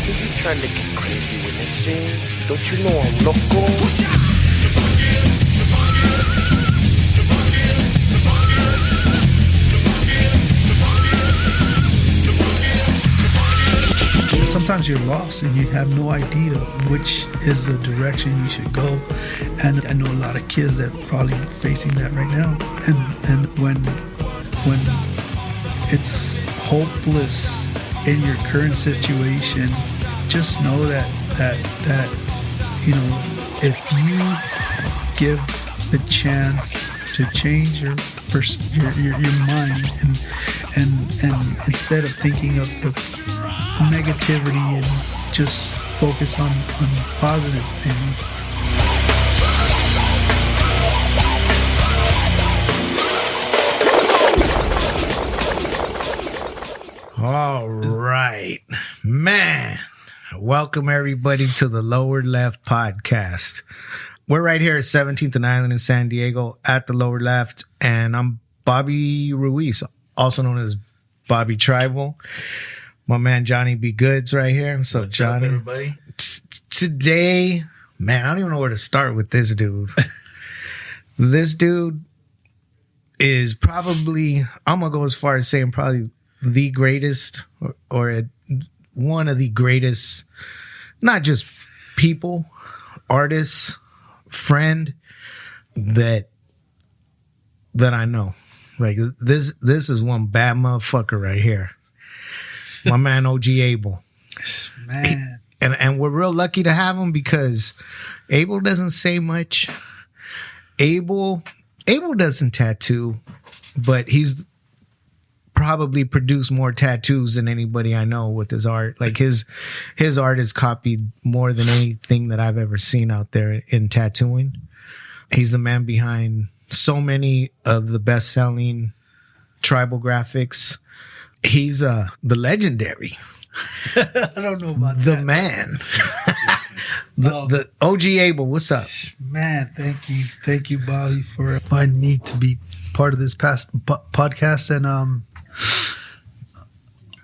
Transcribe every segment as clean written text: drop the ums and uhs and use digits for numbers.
You trying to get crazy with this thing? Don't you know I'm loco? Sometimes you're lost and you have no idea which is the direction you should go. And I know a lot of kids that are probably facing that right now. And when it's hopeless in your current situation, just know that you know, if you give the chance to change your mind and instead of thinking of the negativity and just focus on positive things. All right, man. Welcome everybody to the Lower Left Podcast. We're right here at 17th and Island in San Diego at the Lower Left, and I'm Bobby Ruiz, also known as Bobby Tribal. My man Johnny B. Goods right here. What's up, Johnny? What's up, everybody? Today, man, I don't even know where to start with this dude. This dude is probably, I'm going to go as far as saying probably the greatest or one of the greatest, not just people, artists, friend that I know. Like this is one bad motherfucker right here. My man OG Abel. Man. And we're real lucky to have him because Abel doesn't say much. Abel doesn't tattoo, but he's probably produced more tattoos than anybody I know with his art. Like his art is copied more than anything that I've ever seen out there in tattooing. He's the man behind so many of the best-selling tribal graphics. He's the legendary. I don't know about the that. Man. the OG Abel, what's up? Man, thank you, Bobby, for inviting me to be part of this past podcast, and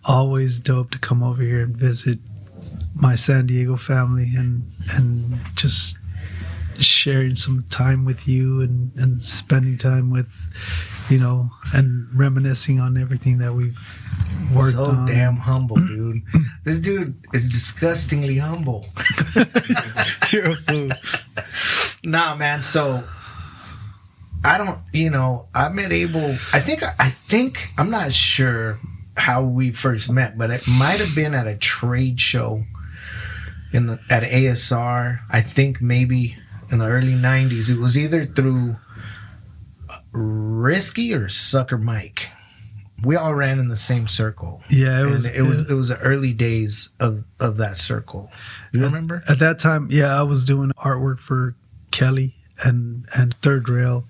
always dope to come over here and visit my San Diego family and just sharing some time with you and spending time with, you know, and reminiscing on everything that we've worked on. So damn humble, dude. This dude is disgustingly humble. You're a fool. Nah, man. So I met Abel. I think I'm not sure how we first met, but it might have been at a trade show at ASR. I think maybe in the early 90s. It was either through Risky or Sucker Mike. We all ran in the same circle. Yeah, it was the early days of that circle. You remember? At that time, yeah, I was doing artwork for Kelly and Third Rail,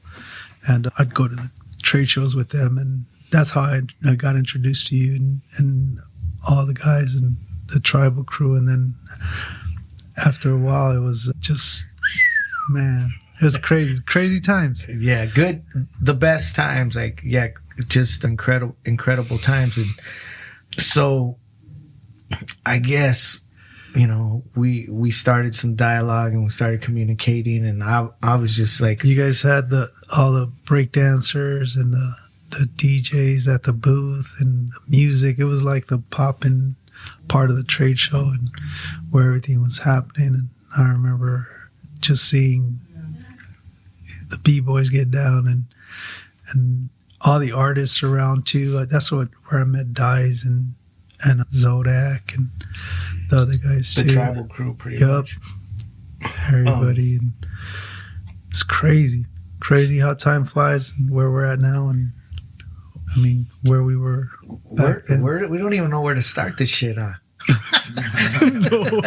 and I'd go to the trade shows with them, and that's how I got introduced to you and all the guys and the tribal crew. And then after a while, it was just, man, it was crazy times. Yeah, good, the best times. Like, yeah, just incredible times. And so I guess, you know, we started some dialogue and we started communicating, and I was just like, you guys had all the break dancers and the DJs at the booth and the music. It was like the poppin' part of the trade show and where everything was happening. And I remember just seeing the B-boys get down and all the artists around too. That's where I met Dies and Zodak and the other guys too. The tribal crew, pretty much. Everybody. And it's crazy how time flies and where we're at now, and I mean where we were back then. We don't even know where to start this shit, huh? No.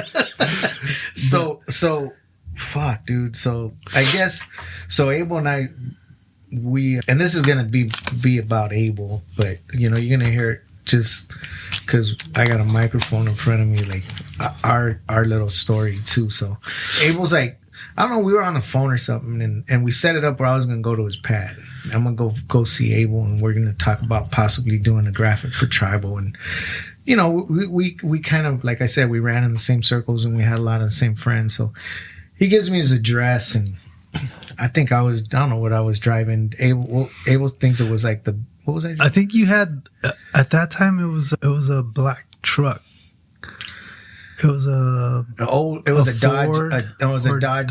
So fuck, dude. So I guess Abel and I, and this is gonna be about Abel, but you know, you're gonna hear it just because I got a microphone in front of me, like our little story too. So Abel's like, I don't know, we were on the phone or something, and we set it up where I was gonna go to his pad. I'm gonna go see Abel, and we're gonna talk about possibly doing a graphic for Tribal. And you know, we kind of, like I said, we ran in the same circles and we had a lot of the same friends. So he gives me his address, and I think I don't know what I was driving. Abel thinks it was like what was I driving? I think you had, at that time, it was a black truck. It was a Dodge. It was a Dodge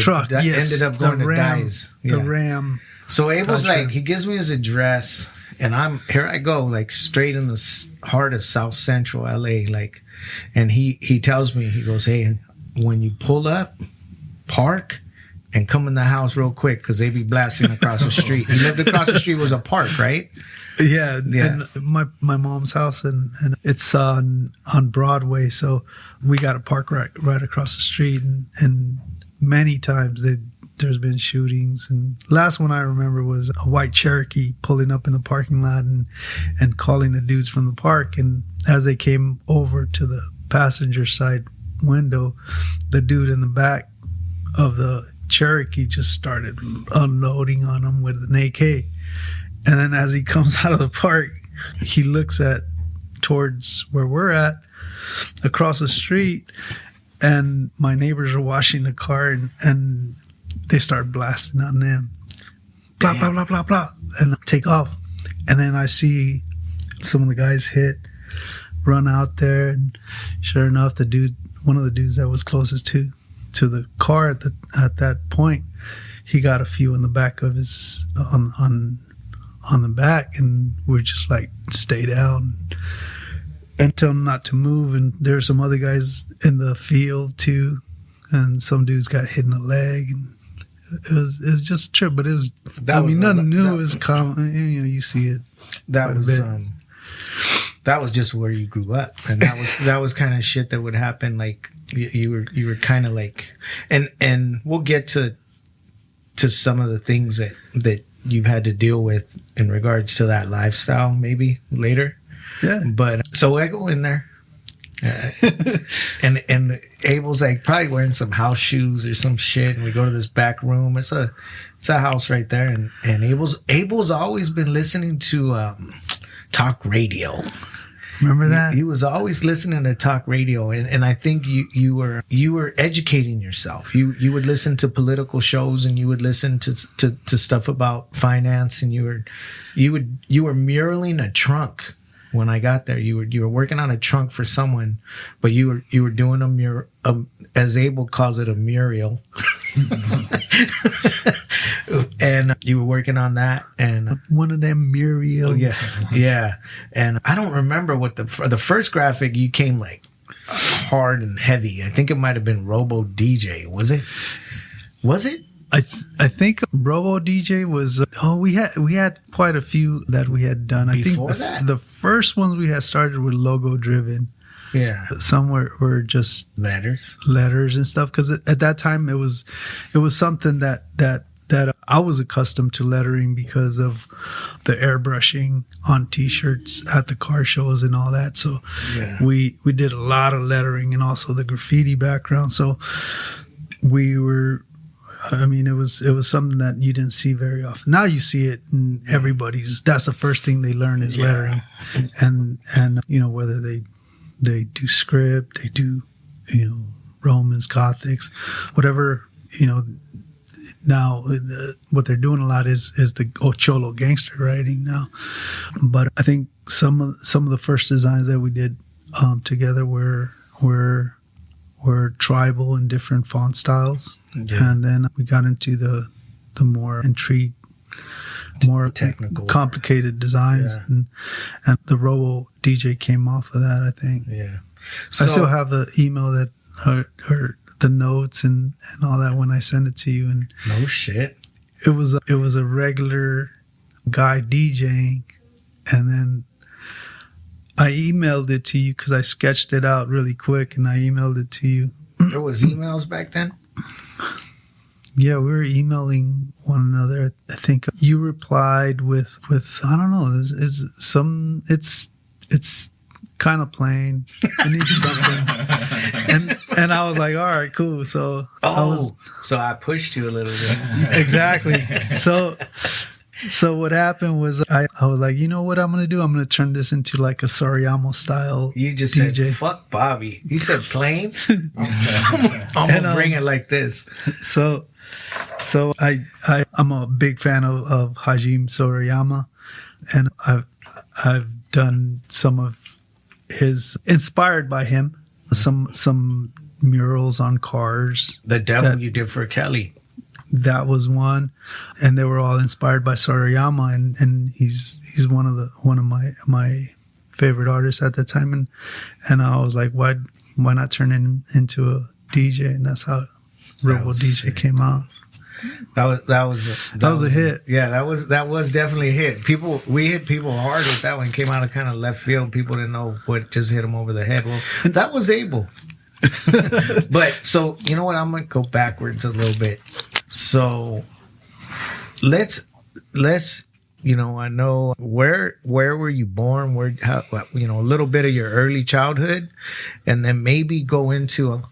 truck that yes, ended up going to Dyes. The Ram. So Abel's Dodge like, he gives me his address, and here I go, like straight in the heart of South Central LA, like, and he tells me, he goes, hey, when you pull up, park and come in the house real quick, because they be blasting across the street. He lived across the street, was a park, right? Yeah. And my mom's house, and it's on Broadway, so we got to park right across the street, and many times there's been shootings. And last one I remember was a white Cherokee pulling up in the parking lot and calling the dudes from the park, and as they came over to the passenger side window, the dude in the back of the Cherokee just started unloading on him with an AK. And then as he comes out of the park, he looks towards where we're at, across the street, and my neighbors are washing the car, and they start blasting on them. Blah, blah, blah, blah, blah, and take off. And then I see some of the guys run out there, and sure enough, one of the dudes that was closest to the car at that point, he got a few in the back of his on the back, and we're just like, stay down and tell him not to move. And there's some other guys in the field too, and some dudes got hit in the leg, and it was just a trip. But it was, nothing new is common. You know, you see it. That was just where you grew up, and that was kind of shit that would happen. Like you were kind of like, and we'll get to some of the things that you've had to deal with in regards to that lifestyle maybe later. Yeah. But so I go in there, and Abel's like probably wearing some house shoes or some shit, and we go to this back room. It's a house right there, and Abel's always been listening to talk radio. Remember that? He was always listening to talk radio, and I think you were educating yourself. You would listen to political shows, and you would listen to stuff about finance, and you were muraling a trunk. When I got there, you were working on a trunk for someone, but you were doing as Abel calls it, a mural. And you were working on that, and one of them murals. Yeah. And I don't remember what the first graphic you came like hard and heavy. I think it might have been Robo DJ. Was it? I think Robo DJ was. We had quite a few that we had done. Before I think the first ones we had started were logo driven. Yeah, some were just letters and stuff. Because at that time it was something that I was accustomed to lettering because of the airbrushing on T-shirts at the car shows and all that. So we did a lot of lettering, and also the graffiti background. So we were. I mean, it was something that you didn't see very often. Now you see it, and that's the first thing they learn is lettering, and you know, whether they do script, they do, you know, Romans, Gothics, whatever, you know. Now what they're doing a lot is the Ocholo gangster writing now, but I think some of the first designs that we did together were tribal and different font styles. Yeah. And then we got into the more more technical, complicated designs, and the Robo DJ came off of that, I think. Yeah. So, I still have the email that or the notes and all that when I send it to you. And no shit. It was a regular guy DJing, and then I emailed it to you because I sketched it out really quick, and I emailed it to you. There was emails back then? Yeah, we were emailing one another. I think you replied with I don't know. It's kind of plain. It needs something. and I was like, all right, cool. So so I pushed you a little bit. Exactly. So So what happened was I was like, you know what I'm gonna do? I'm gonna turn this into like a Soriamo style. You just DJ. said, fuck Bobby. He said plain. I'm gonna bring it like this. So I'm a big fan of Hajime Sorayama, and I've done some of his, inspired by him, some murals on cars. The devil you did for Kelly. That was one, and they were all inspired by Sorayama, and he's one of my favorite artists at the time, and I was like, why not turn him into a DJ, and that's how Robo DJ sick, came out. That was a hit. Yeah, that was definitely a hit. We hit people hard with that one. Came out of kind of left field. People didn't know what just hit them over the head. Well, that was Abel. But so you know what? I'm gonna go backwards a little bit. So let's I know where were you born? How a little bit of your early childhood, and then maybe go into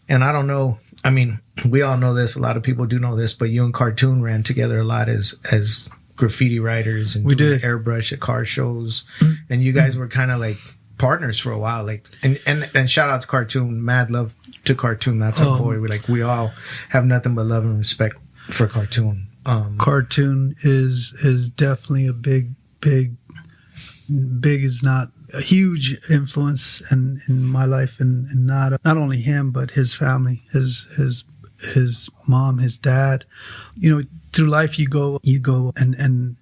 and I don't know. I mean, we all know this. A lot of people do know this, but you and Cartoon ran together a lot as graffiti writers, and we did airbrush at car shows, and you guys were kind of like partners for a while. Like, and shout out to Cartoon, mad love to Cartoon. That's our boy. We all have nothing but love and respect for Cartoon. Cartoon is definitely a big is not a huge influence in my life, and not only him but his family, his mom, his dad. Through life you go and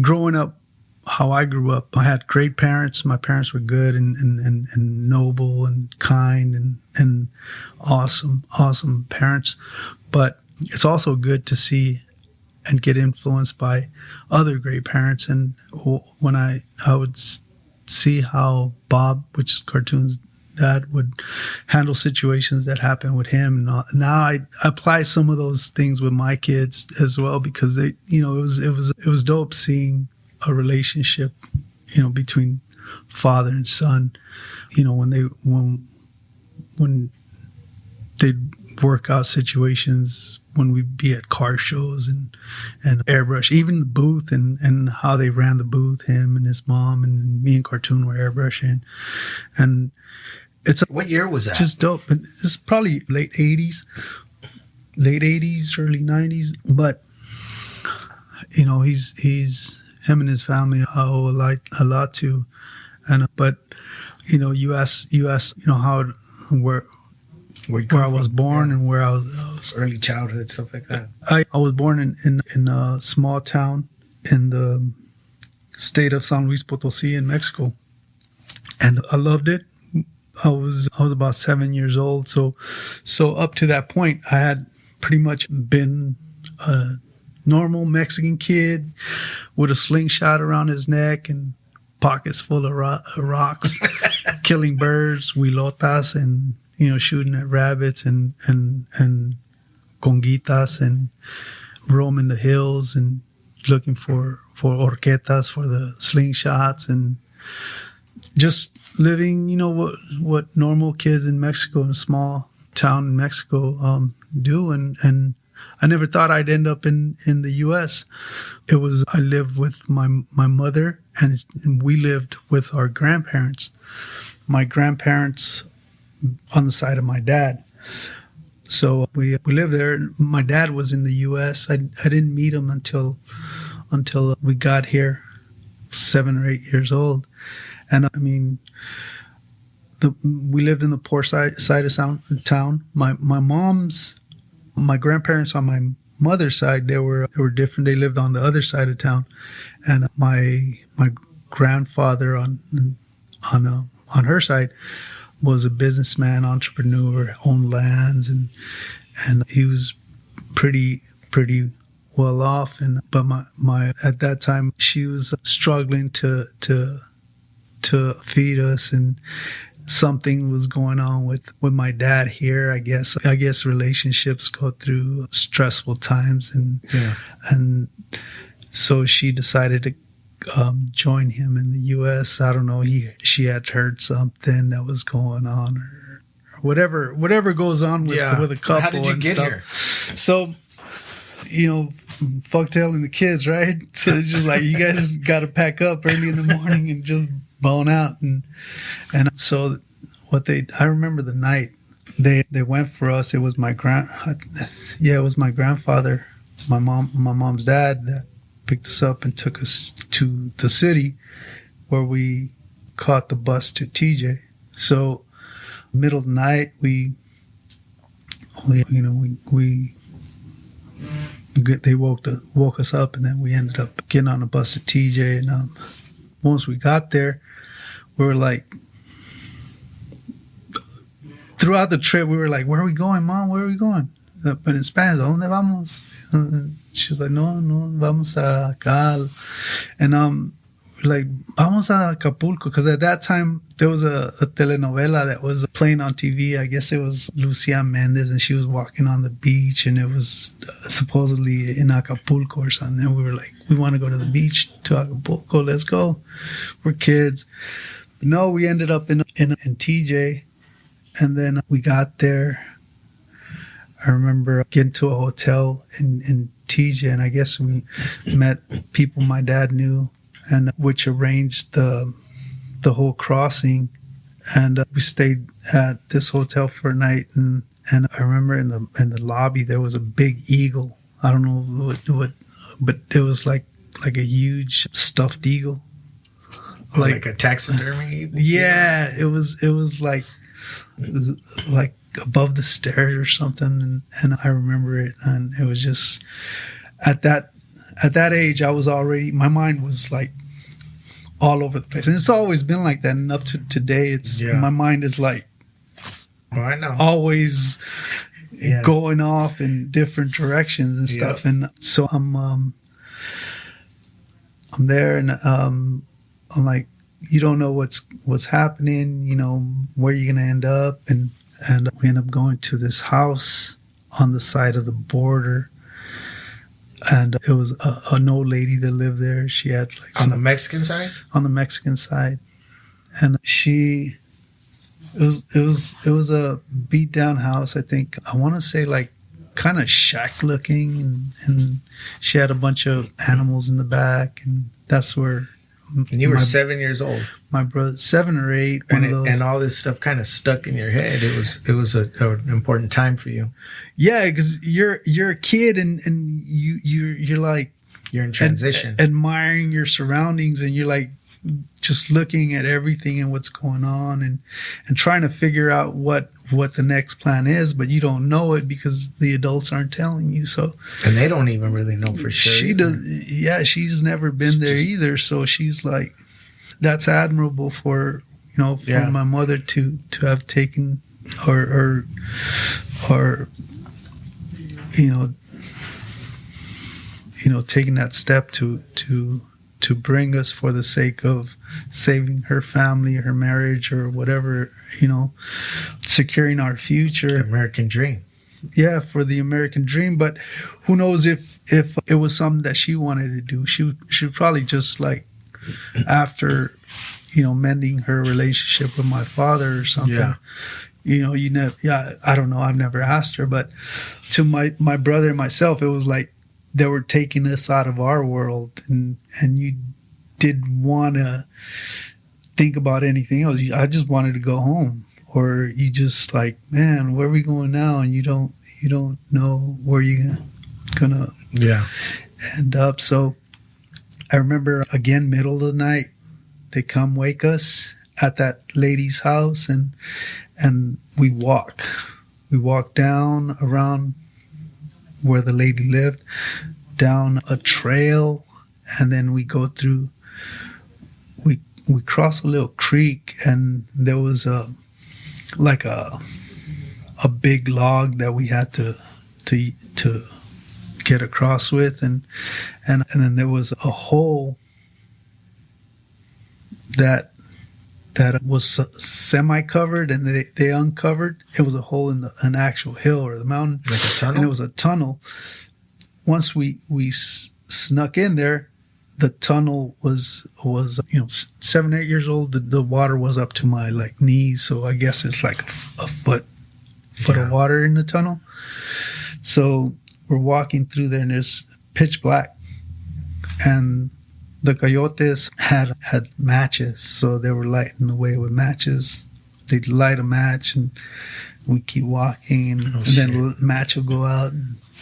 growing up how I grew up, I had great parents. My parents were good and noble and kind and awesome parents. But it's also good to see and get influenced by other great parents. And when I would see how Bob, which is Cartoon's dad, would handle situations that happened with him. Now I apply some of those things with my kids as well, because it was dope seeing a relationship, between father and son. When they'd work out situations, when we'd be at car shows and airbrush, even the booth and how they ran the booth, him and his mom and me and Cartoon were airbrushing. And what year was that? Just dope. It's probably late 80s, early 90s. But, he's him and his family I owe a lot to. And, but, you asked, how, where I was born, and where I was early childhood, stuff like that. I was born in a small town in the state of San Luis Potosí in Mexico, and I loved it. I was about 7 years old, so up to that point, I had pretty much been a normal Mexican kid with a slingshot around his neck and pockets full of rocks, killing birds, huilotas, and shooting at rabbits and conguitas, and roaming the hills and looking for horquetas for the slingshots, and just living, what normal kids in Mexico, in a small town in Mexico, do. And I never thought I'd end up in the U.S. I lived with my mother, and we lived with our grandparents. My grandparents on the side of my dad. So we lived there. My dad was in the U.S. I didn't meet him until we got here, 7 or 8 years old. And I mean, we lived in the poor side of town. My grandparents on my mother's side, they were different. They lived on the other side of town, and my grandfather on her side was a businessman, entrepreneur, owned lands, and he was pretty well off. But my at that time, she was struggling to feed us, and something was going on with my dad here. I guess relationships go through stressful times, and so she decided to join him in the U.S. I don't know. She had heard something that was going on, or whatever goes on with a couple. How did you and get stuff. here? So, fuck telling the kids, right? So it's just like, you guys got to pack up early in the morning and just bone out. And so I remember the night they went for us. It was my grandfather, my mom's dad, that picked us up and took us to the city, where we caught the bus to TJ. So middle of the night, they woke us up, and then we ended up getting on a bus to TJ. And once we got there, we were like, throughout the trip, we were like, "Where are we going, Mom? Where are we going?" But in Spanish, ¿Dónde vamos? And she was like, "No, vamos a acá." And like, vamos a Acapulco, because at that time there was a telenovela that was playing on TV. I guess it was Lucia Mendez, and she was walking on the beach, and it was supposedly in Acapulco or something. And we were like, we want to go to the beach, to Acapulco. Let's go. We're kids. But no, we ended up in TJ, and then we got there. I remember getting to a hotel in TJ, and I guess we met people my dad knew, and which arranged the whole crossing. And we stayed at this hotel for a night, and I remember in the lobby there was a big eagle. I don't know what, but it was like a huge stuffed eagle, like a taxidermy. Yeah, it was like above the stairs or something, and I remember it, and it was just at that age, I was already, my mind was like all over the place. And it's always been like that. And up to today, my mind is like, I know, always going off in different directions and stuff. And so I'm there, and I'm like, you don't know what's happening, where you're going to end up. And we end up going to this house on the side of the border. And it was an old lady that lived there. She had like on the Mexican side. On the Mexican side, and it was a beat down house. I think I want to say like kind of shack looking, and she had a bunch of animals in the back, and that's where. And you were 7 years old. My brother, 7 or 8. And all this stuff kind of stuck in your head. It was an important time for you. Yeah, because you're a kid, and you're like, you're in transition, admiring your surroundings, and you're like just looking at everything and what's going on, and trying to figure out what the next plan is, but you don't know it because the adults aren't telling you. So, and they don't even really know for sure. She does. Yeah, she's never been there either. So she's like, that's admirable for my mother to have taken or taking that step to bring us for the sake of saving her family, her marriage, or whatever, securing our future. American dream. Yeah, for the American dream. But who knows if it was something that she wanted to do. She probably just like, after, mending her relationship with my father or something. Yeah. I don't know. I've never asked her. But to my brother and myself, it was like, they were taking us out of our world, and you didn't want to think about anything else. I just wanted to go home, or you just like, man, where are we going now? And you don't know where you're gonna end up. So I remember, again, middle of the night, they come wake us at that lady's house, and we walk down around where the lady lived, down a trail, and then we go through, we cross a little creek, and there was a big log that we had to get across with, and then there was a hole that was semi-covered, and they uncovered. It was a hole in an actual hill or the mountain, like a tunnel. And it was a tunnel. Once we snuck in there, the tunnel was 7, 8 years old. The water was up to my like knees, so I guess it's like a foot of water in the tunnel. So we're walking through there, and it's pitch black, and the coyotes had matches, so they were lighting the way with matches. They'd light a match, and we keep walking, and then the match will go out.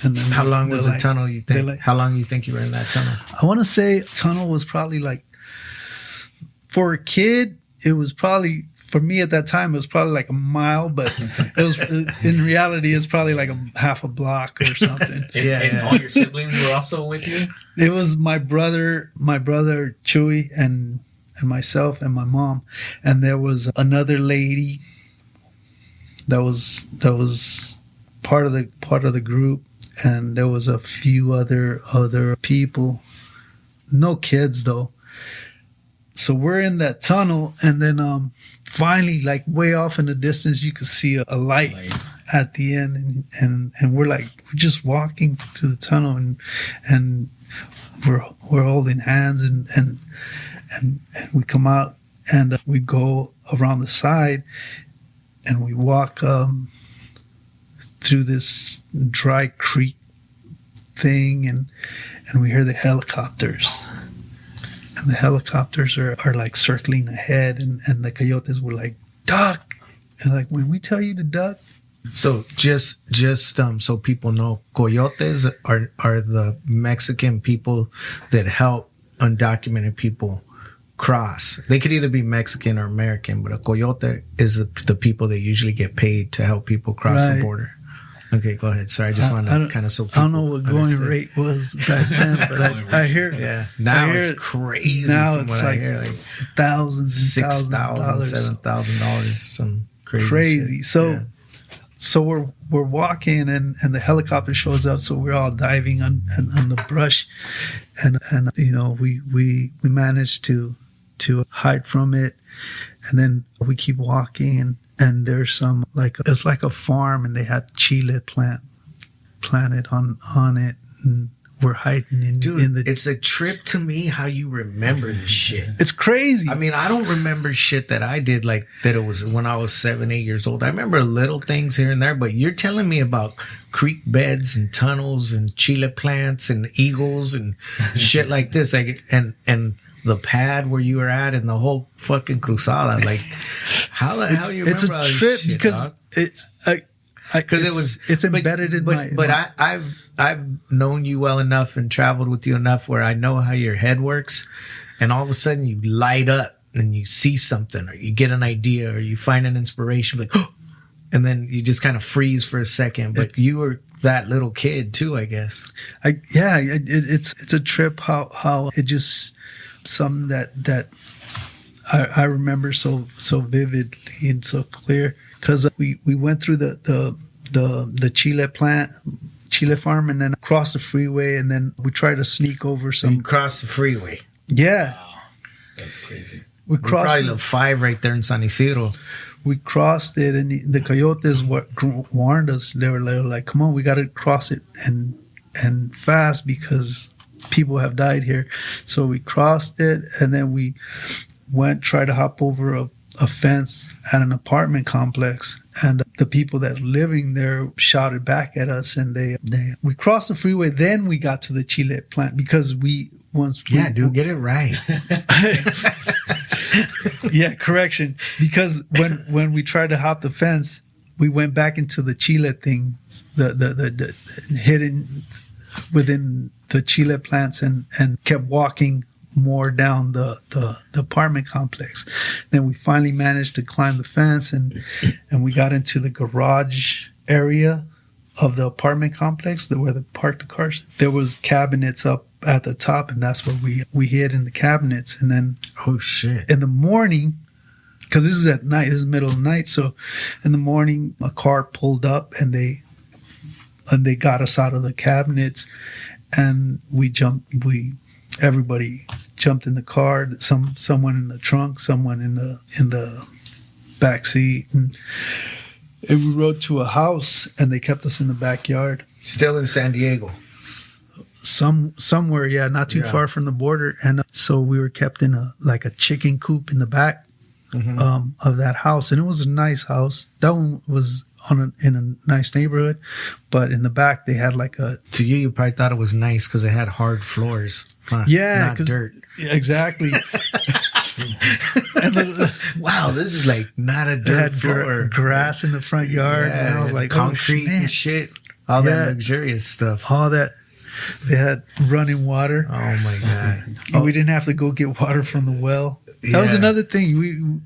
And then how long was the tunnel? You think? How long you think you were in that tunnel? I want to say tunnel was probably like, for a kid, it was probably, for me at that time, it was probably like a mile, but it was in reality, it's probably like a half a block or something. And all your siblings were also with you? It was my brother Chewy, and myself and my mom, and there was another lady that was part of the group, and there was a few other people, no kids though. So we're in that tunnel, and then finally, like way off in the distance, you could see a light at the end, and we're just walking through the tunnel, and we're holding hands, and we come out, and we go around the side, and we walk through this dry creek thing, and we hear the helicopters. And the helicopters are like circling ahead, and the coyotes were like, duck! And like, when we tell you to duck. So just so people know, coyotes are the Mexican people that help undocumented people cross. They could either be Mexican or American, but a coyote is the people that usually get paid to help people cross the border. Okay, go ahead. Sorry, I just wanted to kind of so people I don't know what going rate was back then, but I hear. Yeah, now it's crazy. Now it's like thousands, $6,000, $7,000, some crazy. Shit. So we're walking, and the helicopter shows up, so we're all diving on the brush, and you know we managed to hide from it, and then we keep walking, and there's some it's like a farm, and they had chile planted on it, and we're hiding in the. It's a trip to me how you remember this shit. It's crazy. I mean, I don't remember shit that I did like that. It was when I was 7, 8 years old. I remember little things here and there, but you're telling me about creek beds and tunnels and chile plants and eagles and shit like this, like and the pad where you were at and the whole fucking cruzada. Like, how the hell you remember all this shit, it's a trip because dog? Because it's embedded in my. But I've known you well enough and traveled with you enough where I know how your head works, and all of a sudden you light up and you see something, or you get an idea, or you find an inspiration, like, oh, and then you just kind of freeze for a second. But you were that little kid too, I guess. It's a trip how it just something that I remember so vividly and so clear. Because we went through the chile farm, and then across the freeway, and then we tried to sneak over some. You crossed the freeway. Yeah, wow. That's crazy. We crossed probably the 5 right there in San Isidro. We crossed it, and the coyotes warned us. They were like, "Come on, we got to cross it and fast because people have died here." So we crossed it, and then we tried to hop over a fence at an apartment complex, and the people that were living there shouted back at us, and we crossed the freeway. Then we got to the chile plant because get it right. Yeah, correction. Because when we tried to hop the fence, we went back into the chile thing, the hidden within the chile plants, and kept walking more down the apartment complex. Then we finally managed to climb the fence, and we got into the garage area of the apartment complex where they parked the cars. There was cabinets up at the top, and that's where we hid in the cabinets. And then oh shit, in the morning, because this is at night, this is middle of the night, so in the morning a car pulled up, and they got us out of the cabinets, and everybody jumped in the car. Someone in the trunk, someone in the back seat, and we rode to a house, and they kept us in the backyard. Still in San Diego. Somewhere, yeah, not too far from the border, and so we were kept in a chicken coop in the back of that house, and it was a nice house. That one was in a nice neighborhood, but in the back they had like a To you probably thought it was nice because it had hard floors. Huh? yeah, Not dirt. Yeah, exactly. And Wow, this is like not a it dirt had floor. grass in the front yard, Yeah, and I was like, concrete oh, and shit. All Yeah. that luxurious stuff. all that. They had running water. Oh my god. And we didn't have to go get water from the well. That was Yeah. another thing.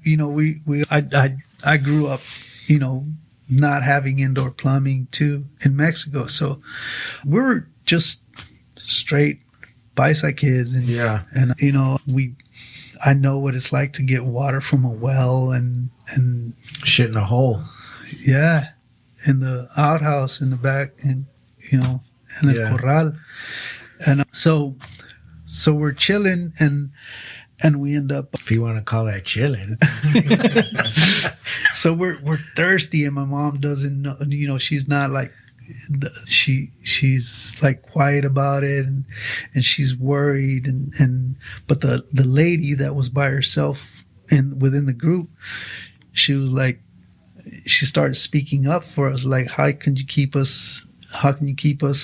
I grew up, not having indoor plumbing too in Mexico. So we were just straight bicycle kids. And, Yeah. and I know what it's like to get water from a well and Shit in a hole. yeah, in the outhouse in the back and, in the Yeah. corral. And so we're chilling and we end up, If you want to call that chilling. so we're thirsty and my mom doesn't know, she's not like, she's like quiet about it and she's worried but the lady that was by herself within the group, she was like, she started speaking up for us, like, how can you keep us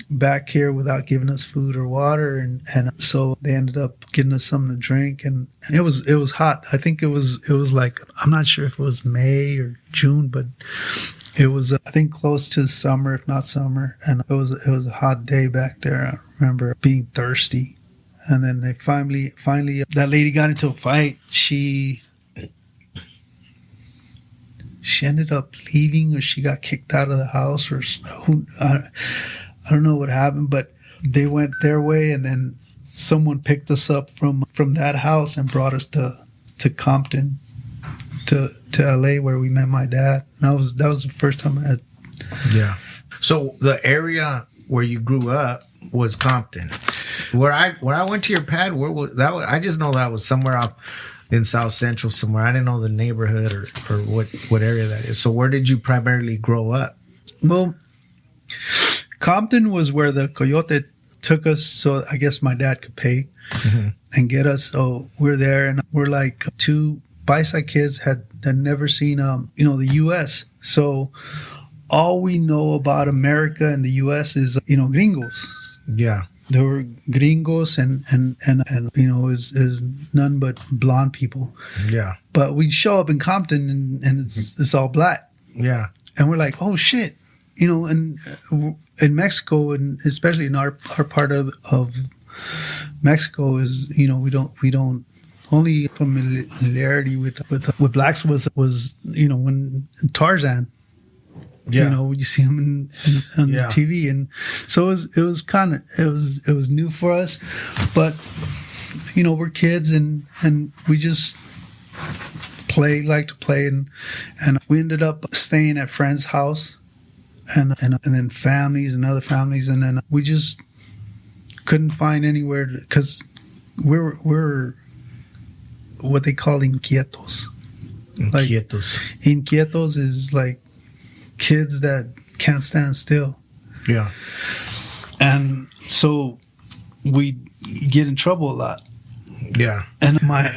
back here without giving us food or water? And so they ended up getting us something to drink, and it was hot. I think it was like, I'm not sure if it was May or June, but it was I think close to summer, if not summer, and it was a hot day back there. I remember being thirsty, and then they finally that lady got into a fight. She ended up leaving, or she got kicked out of the house, or who I don't know what happened, but they went their way, and then someone picked us up from that house and brought us to Compton, to LA, where we met my dad. And that was the first time I had. Yeah. So the area where you grew up was Compton. Where I went to your pad, where was that? I just know that was somewhere off in South Central somewhere. I didn't know the neighborhood or what area that is. So where did you primarily grow up? Well, Compton was where the coyote took us, so I guess my dad could pay and get us. So we're there, and we're like two bicycle kids had never seen the U.S. So all we know about America and the U.S. is gringos. Yeah. There were gringos and is none but blonde people. Yeah. But we show up in Compton and it's all black. Yeah. And we're like, oh shit, and in Mexico, and especially in our part of Mexico, is we don't only familiarity with blacks was when Tarzan. Yeah. You see him on Yeah. TV, and so it was new for us, but we're kids and we just like to play, and we ended up staying at friends' house, and then families and other families, and then we just couldn't find anywhere because we're what they call inquietos. Like, inquietos is like kids that can't stand still. Yeah. And so we get in trouble a lot. Yeah. And my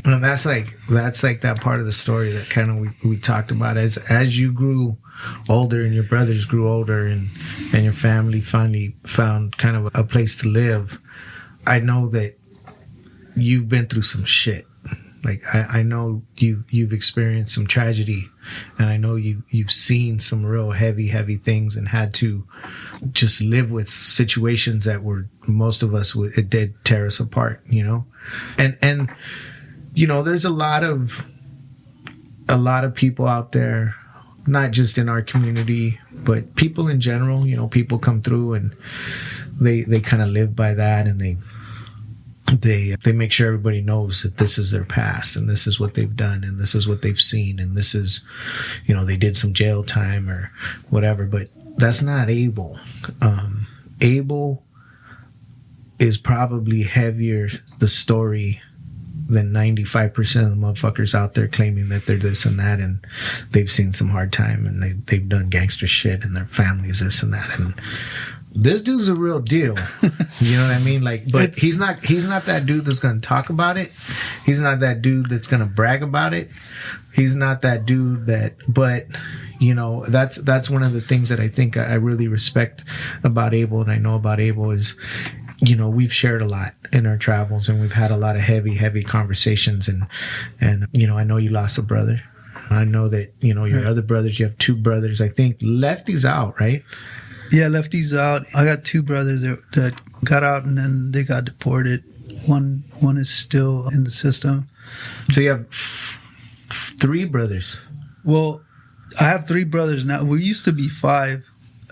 And that's like that part of the story that kind of we talked about as you grew older and your brothers grew older and your family finally found kind of a place to live. I know that you've been through some shit. Like I know you've experienced some tragedy, and I know you've seen some real heavy things and had to just live with situations that were, most of us it did tear us apart, and there's a lot of people out there, not just in our community, but people in general. People come through and they kind of live by that, and they make sure everybody knows that this is their past and this is what they've done and this is what they've seen and this is, they did some jail time or whatever. But that's not Abel. Abel is probably heavier the story than 95% of the motherfuckers out there claiming that they're this and that and they've seen some hard time and they've done gangster shit and their family's this and that. And this dude's a real deal. You know what I mean? Like, but he's not that dude that's going to talk about it. He's not that dude that's going to brag about it. He's not that dude but you know, that's one of the things that I think I really respect about Abel, and I know about Abel is, you know, we've shared a lot in our travels, and we've had a lot of heavy conversations, and you know, I know you lost a brother. I know that, you know, your other brothers, you have two brothers. I think Lefty's out, right? Yeah, Lefty's out. I got two brothers that got out and then they got deported. One is still in the system. So you have three brothers. Well, I have three brothers now. We used to be five,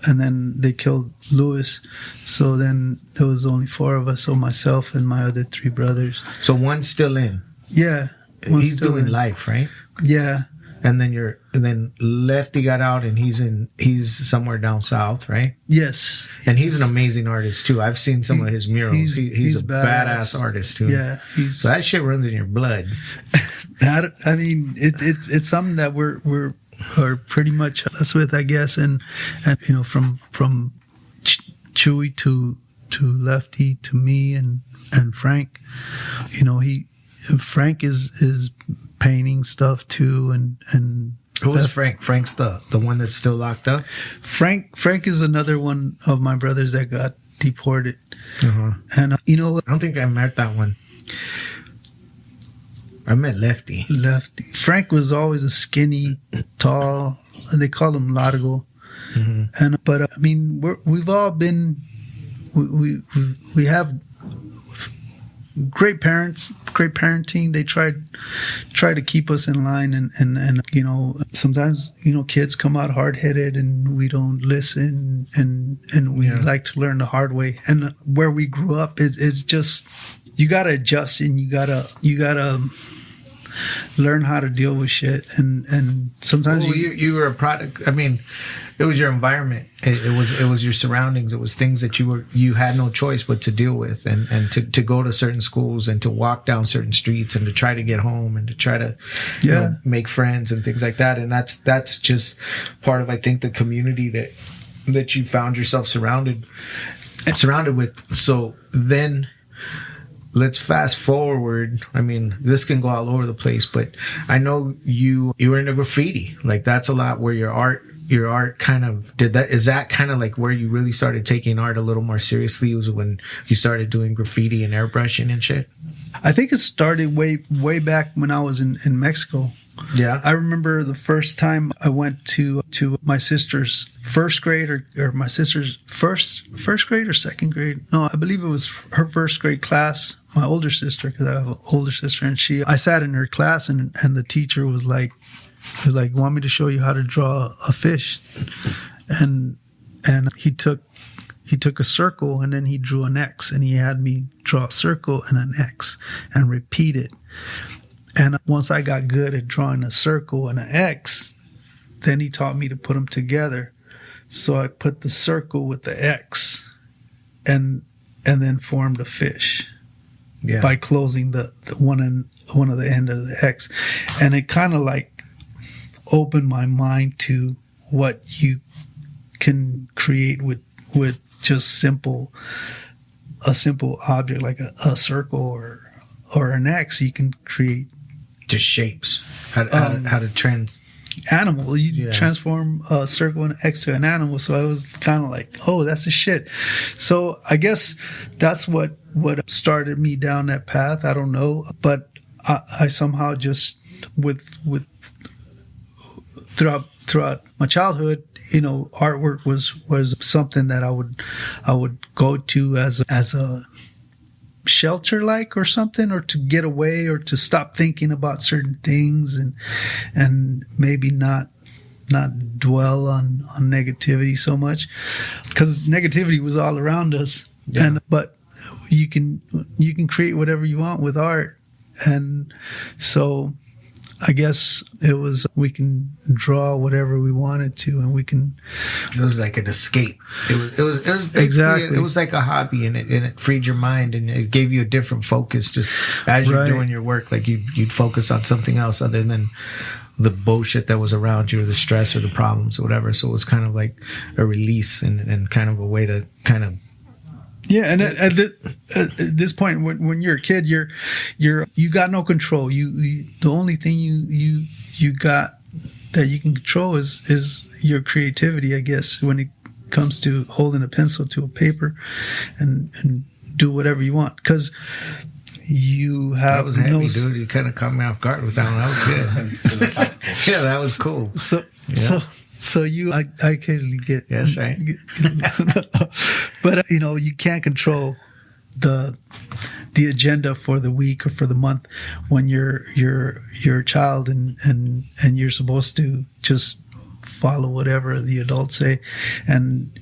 and then they killed Lewis. So then there was only four of us. So myself and my other three brothers. So one's still in. Yeah. He's doing life, right? Yeah. And then Lefty got out, and he's somewhere down south, right? Yes. And he's an amazing artist too. I've seen some of his murals. He's a badass artist too. Yeah. So that shit runs in your blood. I mean, it's something that we're pretty much obsessed with, I guess, and you know, from Chewy to Lefty to me and Frank, you know, Frank is painting stuff too, and who is Frank? Frank's the one that's still locked up. Frank is another one of my brothers that got deported. Uh-huh. And you know, I don't think I met that one. I met Lefty. Frank was always a skinny, tall, and they call him Largo. Mm-hmm. But I mean, we've all been, we have great parents, great parenting. They try to keep us in line, and you know, sometimes, you know, kids come out hard headed and we don't listen, and we like to learn the hard way. And where we grew up is just, you gotta adjust, and you gotta learn how to deal with shit, and sometimes you were a product. I mean, it was your environment. It was your surroundings. It was things that you had no choice but to deal with, and to go to certain schools, and to walk down certain streets, and to try to get home, and to try to you know, make friends and things like that. And that's just part of, I think, the community that you found yourself surrounded with. So then, let's fast forward. I mean, this can go all over the place, but I know you were into graffiti. Like, that's a lot where your art kind of is that kind of like where you really started taking art a little more seriously, was when you started doing graffiti and airbrushing and shit? I think it started way back when I was in Mexico. Yeah. I remember the first time I went to my sister's first grade, or my sister's first grade or second grade. No, I believe it was her first grade class. My older sister, because I have an older sister, and I sat in her class, and the teacher was like, want me to show you how to draw a fish? And he took a circle, and then he drew an X, and he had me draw a circle and an X and repeat it. And once I got good at drawing a circle and an X, then he taught me to put them together. So I put the circle with the X and then formed a fish by closing the one of the end of the X. And it kind of like opened my mind to what you can create with just a simple object like a circle or an X. You can create just shapes. How to animal. You transform a circle and X to an animal. So I was kind of like, oh, that's the shit. So I guess that's what started me down that path. I don't know, but I somehow just with throughout my childhood, you know, artwork was something that I would go to as a shelter, like, or something, or to get away, or to stop thinking about certain things, and maybe not dwell on negativity so much, because negativity was all around us. But you can create whatever you want with art, and so I guess it was, we can draw whatever we wanted to, and we can. It was like an escape. It was exactly. It was like a hobby, and it freed your mind, and it gave you a different focus. Just as you're doing your work, like you'd focus on something else other than the bullshit that was around you, or the stress, or the problems, or whatever. So it was kind of like a release, and kind of a way to kind of. Yeah, and at this point, when you're a kid, you got no control. You the only thing you got that you can control is your creativity, I guess, when it comes to holding a pencil to a paper and do whatever you want, because you have that was heavy, dude. You kind of caught me off guard with that one. That was good. Yeah, that was cool. So you, I occasionally get, yes, right. But you can't control the agenda for the week or for the month when you're a child and you're supposed to just follow whatever the adults say, and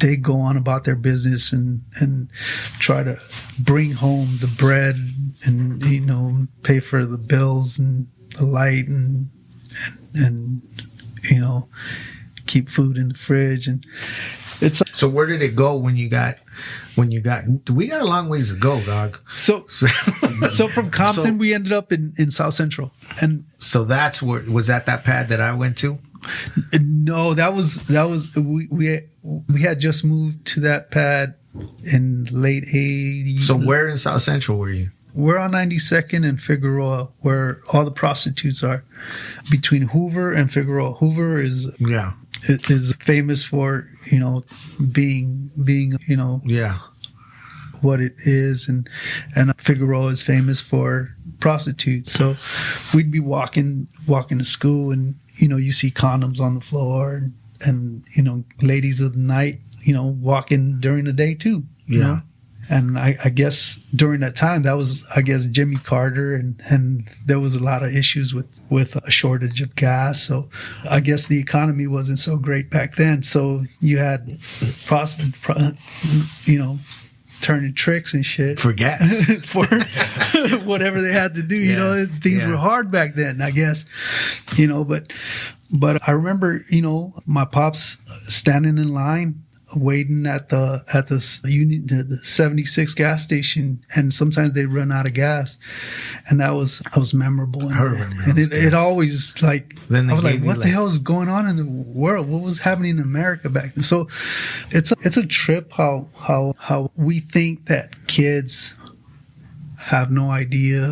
they go on about their business and try to bring home the bread and pay for the bills and the light and keep food in the fridge. And it's so where did it go when you got we got a long ways to go, dog. So from Compton we ended up in South Central, and so that's where was that pad that I went to. No, that was we had just moved to that pad in late 80s. So where in South Central were you? We're on 92nd and Figueroa, where all the prostitutes are, between Hoover and Figueroa. Hoover is famous for being what it is, and Figueroa is famous for prostitutes. So we'd be walking to school, and you see condoms on the floor, and ladies of the night walking during the day too. Yeah. And I guess during that time, that was, I guess, Jimmy Carter, and there was a lot of issues with a shortage of gas. So I guess the economy wasn't so great back then. So you had turning tricks and shit for gas for whatever they had to do. Things were hard back then, I guess. But I remember, my pops standing in line, waiting at the Union, the 76 gas station, and sometimes they'd run out of gas, and that was memorable. And, I remember, and it always Then I was like, what the hell is going on in the world? What was happening in America back then? So it's a trip how we think that kids have no idea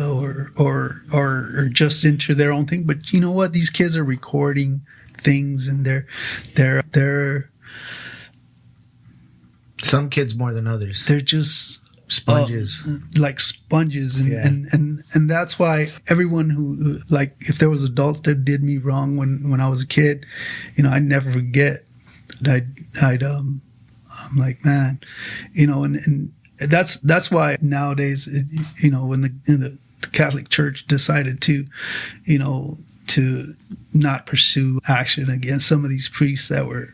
or just into their own thing, but you know what? These kids are recording things, and they're some kids more than others. They're just sponges, like sponges, and that's why everyone who, like, if there was adults that did me wrong when I was a kid, I'd never forget. I'm like, man, and that's why nowadays, when the Catholic Church decided to not pursue action against some of these priests that were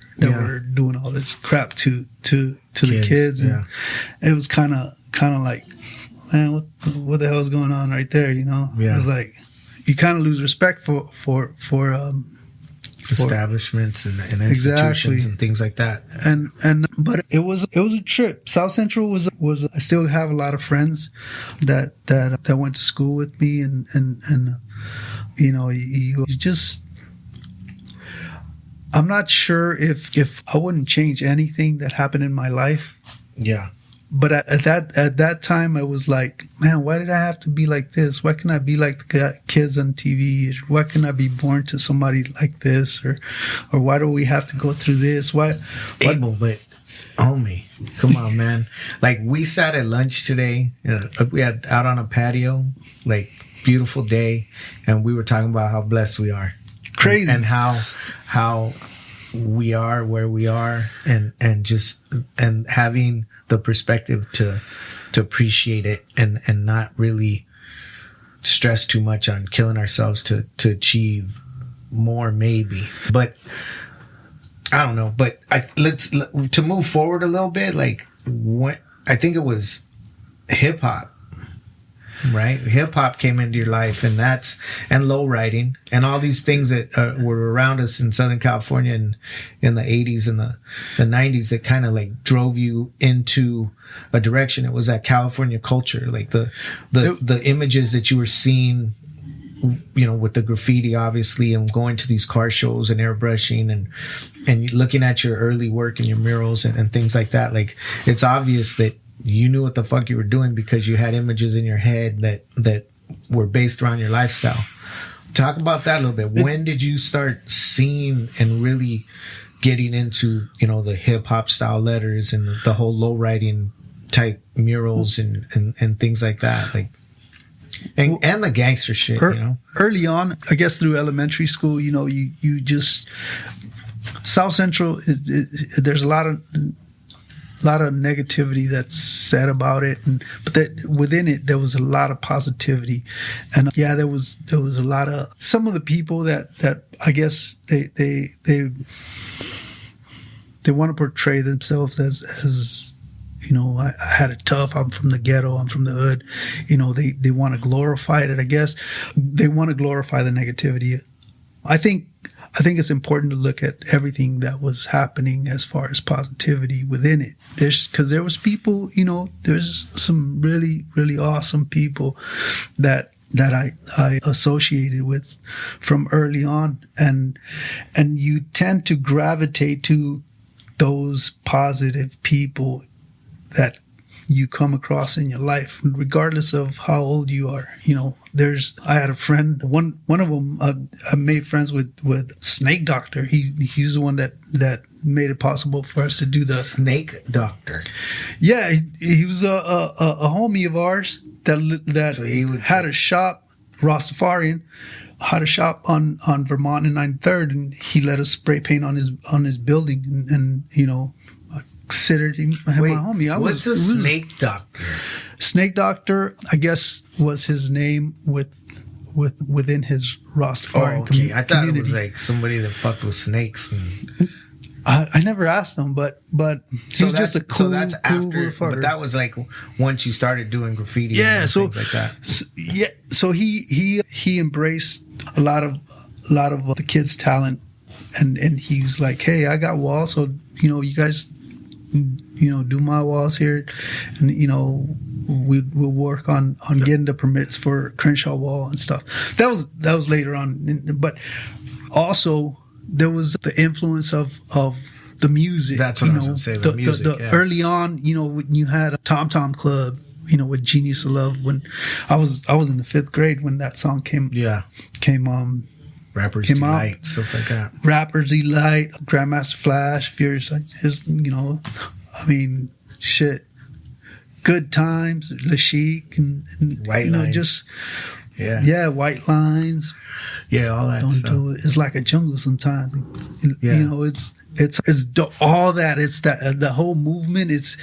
doing all this crap to the kids, and it was kind of like, man, what the hell is going on right there? It was like you kind of lose respect for establishments and institutions and things like that. But it was a trip. South Central was I still have a lot of friends that went to school with me, and you just, I'm not sure if I wouldn't change anything that happened in my life. Yeah. But at that time, I was like, man, why did I have to be like this? Why can't I be like the kids on TV? Why can't I be born to somebody like this? Or why do we have to go through this? Why? Abel, but homie, come on, man. Like, we sat at lunch today. We had out on a patio, like, beautiful day, and we were talking about how blessed we are. Crazy. And how we are where we are, and having the perspective to appreciate it and not really stress too much on killing ourselves to achieve more, maybe. But I don't know. But let's to move forward a little bit. Like, I think it was hip hop. Right, hip hop came into your life, and low riding, and all these things that were around us in Southern California in the 80s and the 90s that kind of like drove you into a direction. It was that California culture, like the images that you were seeing, with the graffiti, obviously, and going to these car shows and airbrushing and looking at your early work and your murals and things like that. Like, it's obvious that you knew what the fuck you were doing because you had images in your head that were based around your lifestyle. Talk about that a little bit. When did you start seeing and really getting into, you know, the hip hop style letters and the whole low writing type murals and things like that? Like, and the gangster shit, you know? Early on, I guess through elementary school, you know, you just, South Central, there's a lot of negativity that's said about it, but that within it there was a lot of positivity, and yeah, there was a lot of some of the people that I guess they want to portray themselves as you know, I had it tough. I'm from the ghetto. I'm from the hood. You know, they want to glorify it. I guess they want to glorify the negativity. I think it's important to look at everything that was happening as far as positivity within it. Because there was people, you know, there's some really, really awesome people that I associated with from early on. And you tend to gravitate to those positive people that you come across in your life, regardless of how old you are. You know, I had a friend, one of them, I made friends with Snake Doctor. He's the one that made it possible for us to do the Snake Doctor. Yeah, he was a homie of ours that So he had a shop, Rastafarian, had a shop on Vermont and 93rd, and he let us spray paint on his building, and you know, considered him my homie. What's a Snake Doctor? Snake Doctor, I guess, was his name within his Rastafarian okay. I thought community. it was like somebody that fucked with snakes. And I never asked him, but he was just a cool. So that's after. But that was like once you started doing graffiti. Yeah. And So, things like that. So he embraced a lot of the kids' talent, and he was like, hey, I got walls, so you know, you guys, you know, do my walls here, and you know, we'll work on getting the permits for Crenshaw Wall and stuff. That was later on, but also there was the influence of the music. That's what I was going to say. The music. Yeah. Early on, you know, when you had a Tom Tom Club, you know, with Genius of Love. When I was in the 5th grade when that song came. Yeah. Rappers came Delight, out. stuff like that. Rappers Delight, Grandmaster Flash, Furious, you know, I mean, shit. Good Times, Lashik, and White you know, Lines. just Yeah, White Lines. Yeah, all that Don't stuff. do it. It's like a jungle sometimes. Yeah. You know, it's all that. It's that the whole movement. It's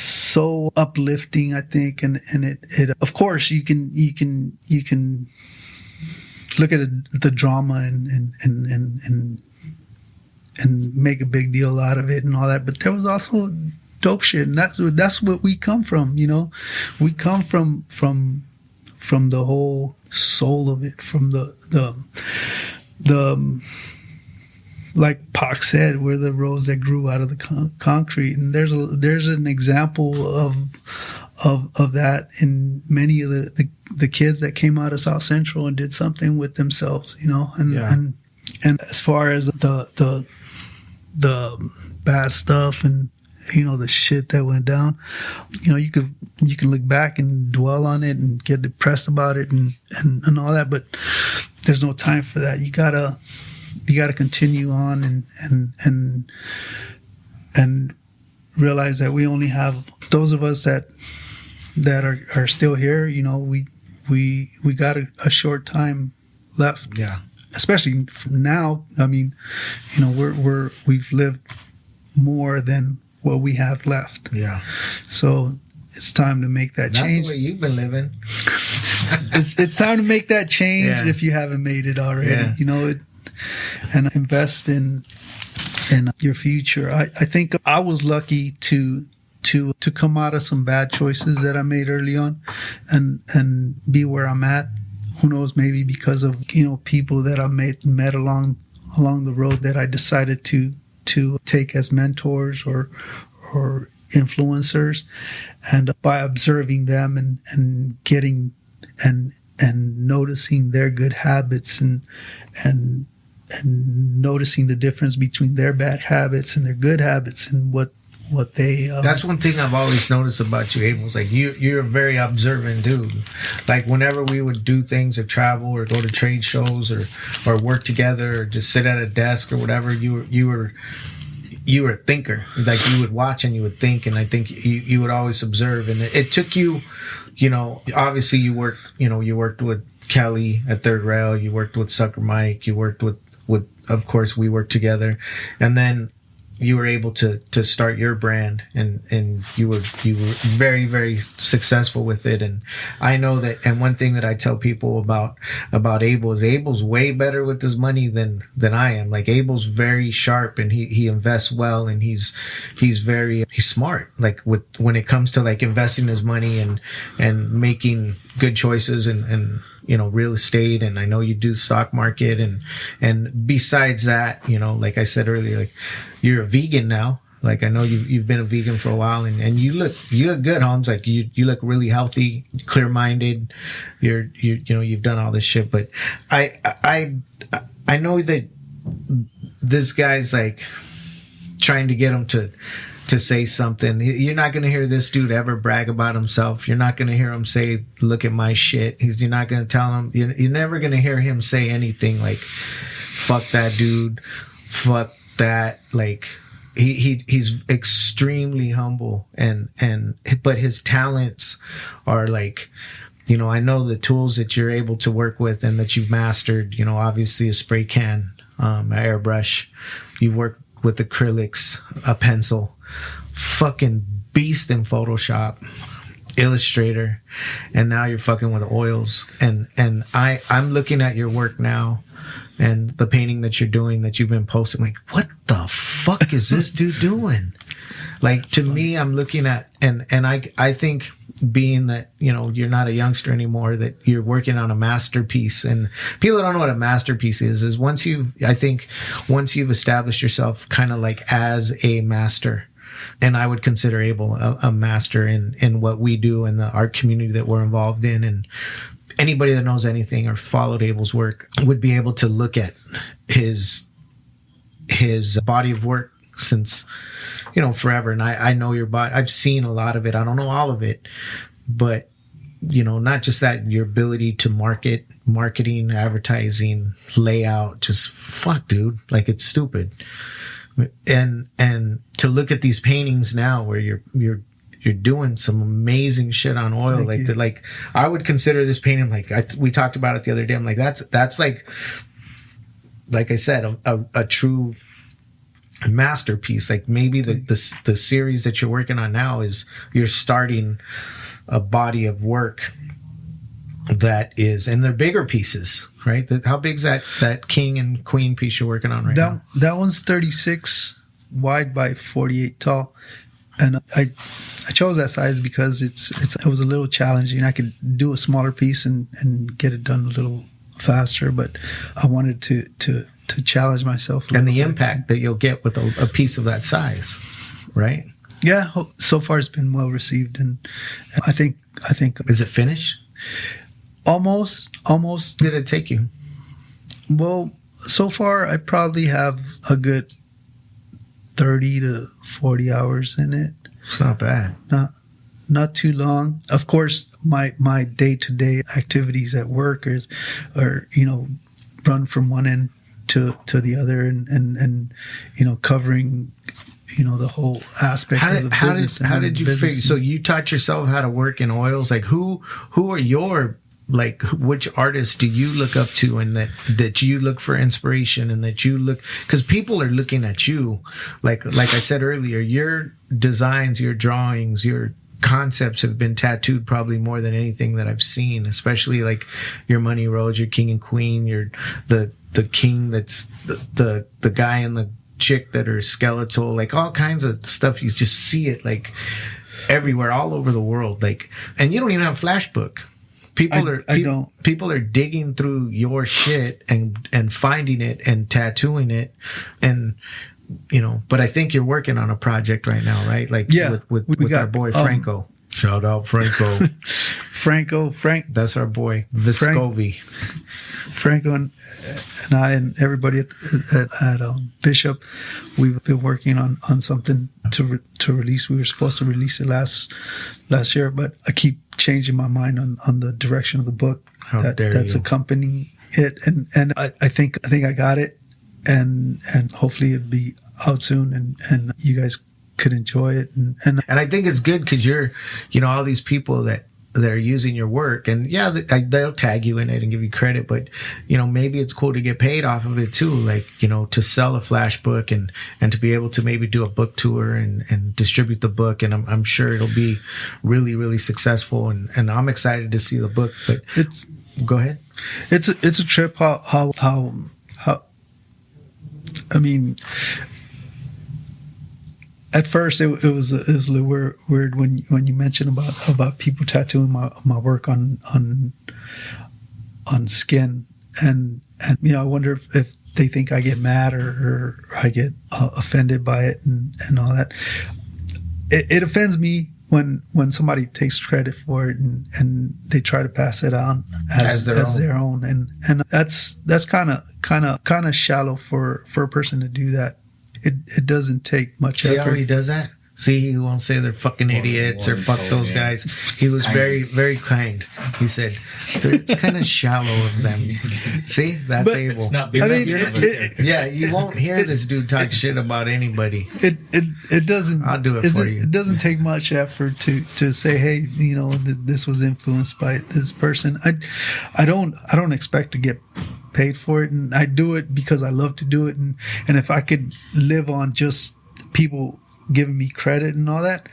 so uplifting, I think, and it of course you can look at the drama and make a big deal out of it and all that, but there was also dope shit, and that's what we come from. You know, we come from the whole soul of it, from the like Pac said, we're the rose that grew out of the concrete, and there's an example of that in many of the kids that came out of South Central and did something with themselves, you know, and as far as the bad stuff and, you know, the shit that went down, you know, you can look back and dwell on it and get depressed about it and all that, but there's no time for that. You gotta continue on and realize that we only have those of us that are still here. You know, we got a short time left. Yeah. Especially from now. I mean, you know, we've lived more than what we have left. Yeah. So it's time to make that change. Not the way you've been living. It's time to make that change Yeah. if you haven't made it already. Yeah. You know, and invest in your future. I think I was lucky to come out of some bad choices that I made early on and be where I'm at. Who knows, maybe because of, you know, people that I met along the road that I decided to take as mentors or influencers, and by observing them and getting and noticing their good habits and noticing the difference between their bad habits and their good habits and what what they. That's one thing I've always noticed about you, Abel. Like you're a very observant dude. Like whenever we would do things or travel or go to trade shows or work together or just sit at a desk or whatever, you were a thinker. Like you would watch and you would think, and I think you would always observe. And it took you, obviously you worked with Kelly at Third Rail, you worked with Sucker Mike, you worked with of course we worked together, and then you were able to start your brand, and you were very, very successful with it. And I know that, and one thing that I tell people about Abel is Abel's way better with his money than I am. Like Abel's very sharp, and he invests well, and he's smart. Like when it comes to like investing his money and making good choices and real estate. And I know you do stock market, and besides that, like I said earlier, like you're a vegan now. Like I know you've been a vegan for a while, and you look good, Holmes. Like you look really healthy, clear minded. You've done all this shit, but I know that this guy's like trying to get him to say something. You're not going to hear this dude ever brag about himself. You're not going to hear him say, look at my shit. You're not going to tell him, you're never going to hear him say anything like, fuck that dude, fuck that. Like he's extremely humble, but his talents are like, I know the tools that you're able to work with and that you've mastered, obviously a spray can, an airbrush, you've worked with acrylics, a pencil, fucking beast in Photoshop, Illustrator, and now you're fucking with oils. And I'm looking at your work now and the painting that you're doing, that you've been posting, like, what the fuck is this dude doing? Like, to me, I'm looking at, and I think, being that, you're not a youngster anymore, that you're working on a masterpiece. And people don't know what a masterpiece is once you've established yourself kind of like as a master. And I would consider Abel a master in what we do in the art community that we're involved in. And anybody that knows anything or followed Abel's work would be able to look at his body of work since, forever. And I know your body. I've seen a lot of it. I don't know all of it, but not just that, your ability to marketing, advertising, layout, just fuck, dude. Like, it's stupid. And to look at these paintings now where you're doing some amazing shit on oil. Like I would consider this painting, like we talked about it the other day. I'm like, that's like I said, a true masterpiece. Like maybe the series that you're working on now is you're starting a body of work that is, and they're bigger pieces, right? How big's that king and queen piece you're working on right now? That one's 36 wide by 48 tall, and I chose that size because it was a little challenging. I could do a smaller piece and get it done a little faster, but I wanted to challenge myself. And the impact that you'll get with a piece of that size, right? Yeah, so far it's been well received, and I think. Is it finished? Almost. Did it take you? Well, so far I probably have a good 30 to 40 hours in it. It's not bad. Not too long. Of course, my day-to-day activities at work are run from one end to the other, and covering the whole aspect of the business. How did you figure? So you taught yourself how to work in oils. Like who are your, like, which artists do you look up to, and that you look for inspiration, and that you look, because people are looking at you, like I said earlier, your designs, your drawings, your concepts have been tattooed probably more than anything that I've seen, especially like your Money Rose, your king and queen, your the king that's the guy and the chick that are skeletal, like all kinds of stuff. You just see it like everywhere, all over the world. Like, and you don't even have a flash book. People are digging through your shit and finding it and tattooing it, and but I think you're working on a project right now, right? Like, yeah, with our boy Franco. Shout out Franco. Frank. That's our boy Viscovi. Franco and I and everybody at Bishop, we've been working on something to release. We were supposed to release it last year, but I keep changing my mind on the direction of the book that's accompanying it. And I think I got it, and hopefully it'll be out soon, and you guys could enjoy it. And I think it's good because you're, all these people that are using your work, and they'll tag you in it and give you credit, but maybe it's cool to get paid off of it too, like to sell a flash book and to be able to maybe do a book tour and distribute the book, and I'm sure it'll be really, really successful, and I'm excited to see the book. But go ahead. It's a trip how I mean, at first it was a little weird when you mentioned about people tattooing my work on skin, and I wonder if they think I get mad or I get offended by it and all that. It offends me when somebody takes credit for it and they try to pass it on as their own, and that's kind of shallow for a person to do that. It doesn't take much effort. See how he does that? See, he won't say they're fucking idiots or fuck those guys. He was very, very kind. He said, it's kind of shallow of them. See? That's Abel. It's not you won't hear this dude talk shit about anybody. It doesn't. I'll do it for you. It doesn't take much effort to say, hey, this was influenced by this person. I don't expect to get paid for it, and I do it because I love to do it, and if I could live on just people giving me credit and all that,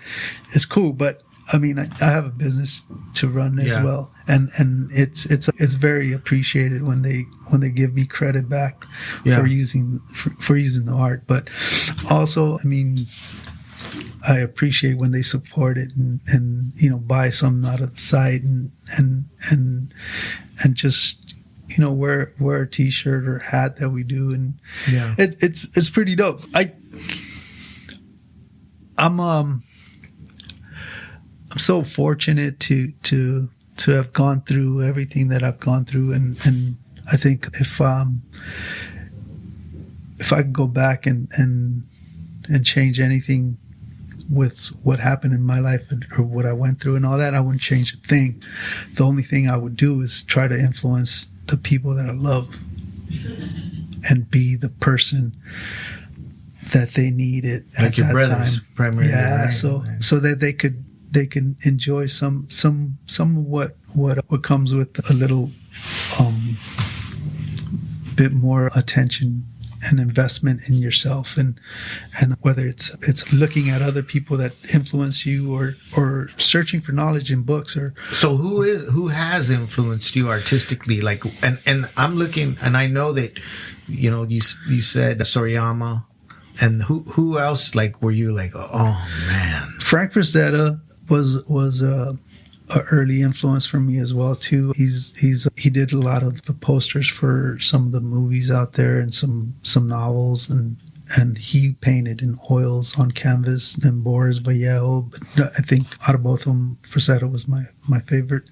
it's cool. But I mean, I have a business to run as well, and it's very appreciated when they give me credit back for using the art. But also, I mean, I appreciate when they support it and buy something out of the site and just wear a t-shirt or hat that we do, and it's pretty dope. I'm so fortunate to have gone through everything that I've gone through, and I think if I could go back and change anything with what happened in my life or what I went through and all that, I wouldn't change a thing. The only thing I would do is try to influence the people that I love and be the person that they needed at like your that brothers, time. primarily. Yeah, right? so that they can enjoy some of what comes with a little bit more attention and investment in yourself, and whether it's looking at other people that influence you or searching for knowledge in books. Or so who has influenced you artistically, like, and I'm looking, and I know that you said Soriyama, and who else, like, were you like, oh man? Frank Frazetta was a early influence for me as well too. He did a lot of the posters for some of the movies out there and some novels, and he painted in oils on canvas. Then Boris Vallejo, but I think out of both of them, Frazetta was my favorite.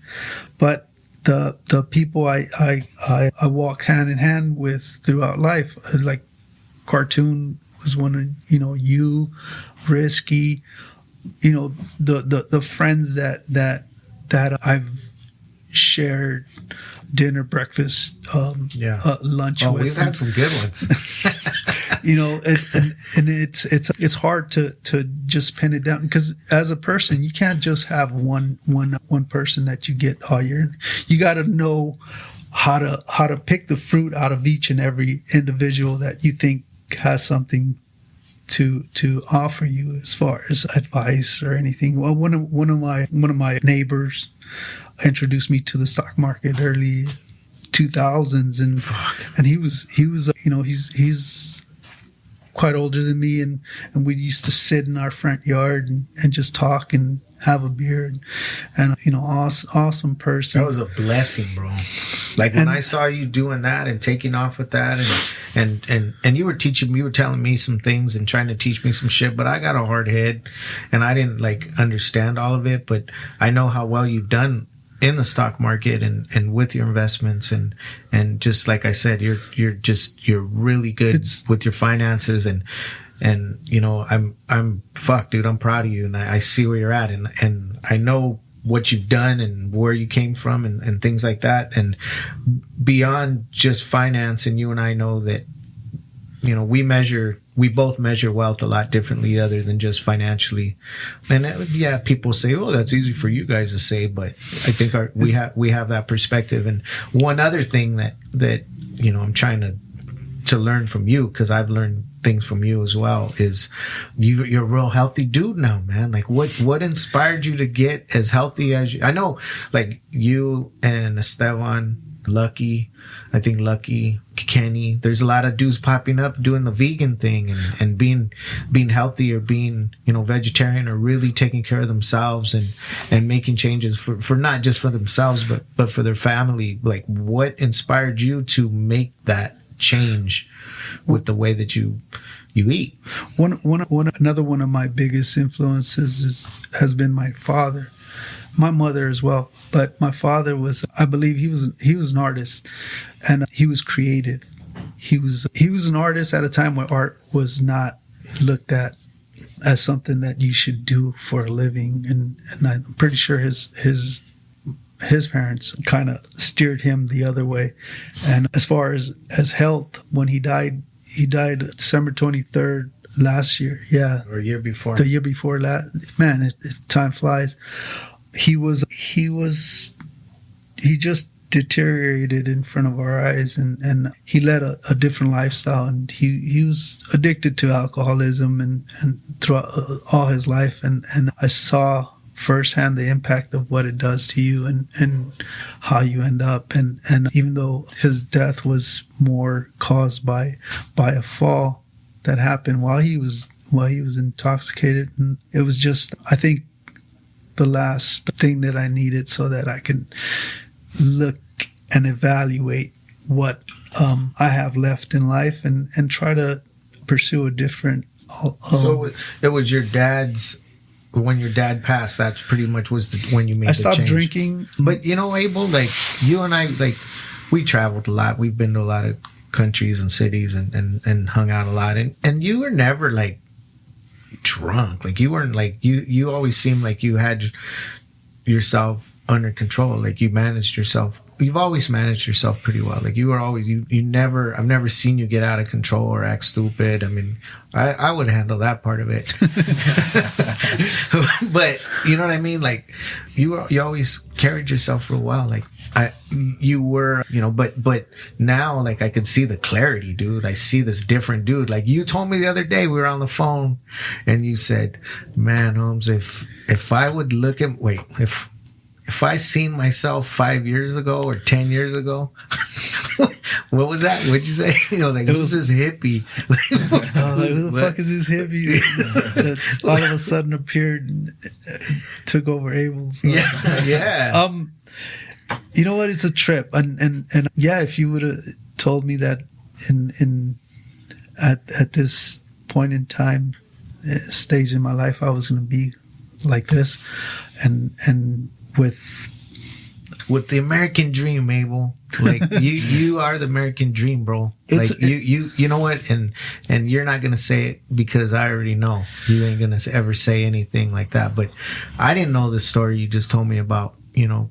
But the people I walk hand in hand with throughout life, like Cartoon was one of, you, Risky, the friends that I've shared dinner, breakfast, lunch with. We've had some good ones. And it's hard to just pin it down, because as a person, you can't just have one person that you get all year. You got to know how to pick the fruit out of each and every individual that you think has something to offer you as far as advice or anything. Well, one of my neighbors introduced me to the stock market early 2000s, and he was he's quite older than me, and we used to sit in our front yard and just talk and have a beer, and awesome person. That was a blessing, bro. Like when I saw you doing that and taking off with that, and you were telling me some things and trying to teach me some shit, but I got a hard head and I didn't like understand all of it, but I know how well you've done in the stock market and with your investments and just like I said, you're really good with your finances and you know, I'm fuck, dude, I'm proud of you, and I see where you're at, and I know what you've done and where you came from and things like that. And beyond just finance, and you and I know that, you know, we both measure wealth a lot differently other than just financially. And people say, oh, that's easy for you guys to say, but I think we have that perspective. And one other thing that you know, I'm trying to learn from you, because I've learned things from you as well, is you're a real healthy dude now, man. Like what inspired you to get as healthy as you? I know, like you and Esteban, Lucky, Kenny, there's a lot of dudes popping up doing the vegan thing and being healthy, or being, you know, vegetarian, or really taking care of themselves and making changes for not just for themselves but for their family. Like, what inspired you to make that change with the way that you eat? Another one of my biggest influences has been my father, my mother as well. But my father was, I believe he was an artist, and he was creative. He was an artist at a time where art was not looked at as something that you should do for a living, and I'm pretty sure his parents kind of steered him the other way. And as far as health, when he died December 23rd last year. Yeah. Or year before. The year before that. Man, time flies. He just deteriorated in front of our eyes, and he led a different lifestyle, and he was addicted to alcoholism and throughout all his life. And I saw firsthand the impact of what it does to you and how you end up. And even though his death was more caused by a fall that happened while he was intoxicated, and it was just, I think, the last thing that I needed so that I can look and evaluate what I have left in life and try to pursue a different. So it was your dad's. When your dad passed, that pretty much was when you made the change. I stopped drinking. But, you know, Abel, like, you and I, like, we traveled a lot. We've been to a lot of countries and cities and hung out a lot. And you were never, like, drunk. Like, you weren't, like, you always seemed like you had yourself under control. Like, you've always managed yourself pretty well. Like, you were always, I've never seen you get out of control or act stupid. I mean, I would handle that part of it. But you know what I mean? Like, you always carried yourself real well. Like, you were, you know, but now, like, I could see the clarity, dude. I see this different dude. Like, you told me the other day, we were on the phone, and you said, man, Holmes, if I would look at, if I seen myself 5 years ago or 10 years ago, what was that? What'd you say? You know, like, who's this hippie? Who the fuck is this hippie that's all of a sudden appeared and took over Abel's life? Yeah. You know what? It's a trip, and yeah, if you would have told me that at this point in time, stage in my life, I was going to be like this, and with the American dream, Abel. Like, you are the American dream, bro. Like, you know what? And you're not gonna say it because I already know you ain't gonna ever say anything like that. But I didn't know the story you just told me about, you know,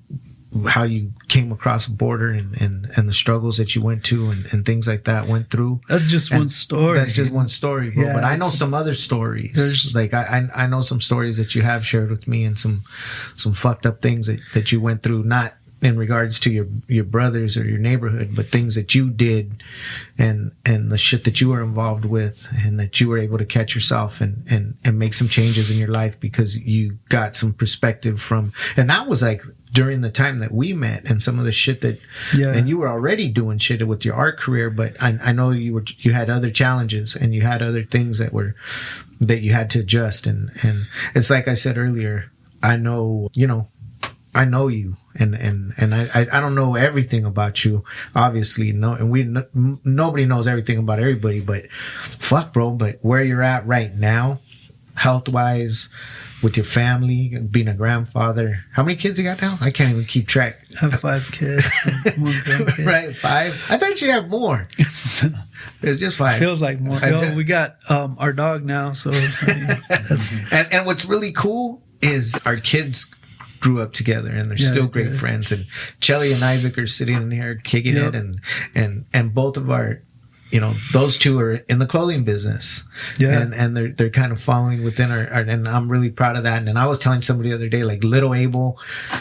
how you came across a border and the struggles that you went to and things like that went through. That's just one story. That's just one story, bro. Yeah, but I know some other stories. Like, I know some stories that you have shared with me, and some fucked up things that you went through, not in regards to your brothers or your neighborhood, but things that you did and the shit that you were involved with, and that you were able to catch yourself and make some changes in your life because you got some perspective from, and that was like during the time that we met, and some of the shit that, and you were already doing shit with your art career, but I know you had other challenges and you had other things that you had to adjust. And it's like I said earlier, I know you, and I don't know everything about you, obviously, no, and nobody knows everything about everybody, but fuck, bro, but where you're at right now, health wise, with your family, being a grandfather. How many kids you got now? I can't even keep track. I have 5 kids and 1 grandkid. Right, 5. I thought you had more. It's just 5. Feels like more. Yo, we got our dog now, so I mean, that's and what's really cool is our kids grew up together and they're still they great did. friends. And Chelly and Isaac are sitting in here kicking Yep. it, and both of our, those two are in the clothing business. Yeah. And they're kind of following within our, and I'm really proud of that. And I was telling somebody the other day, like little Abel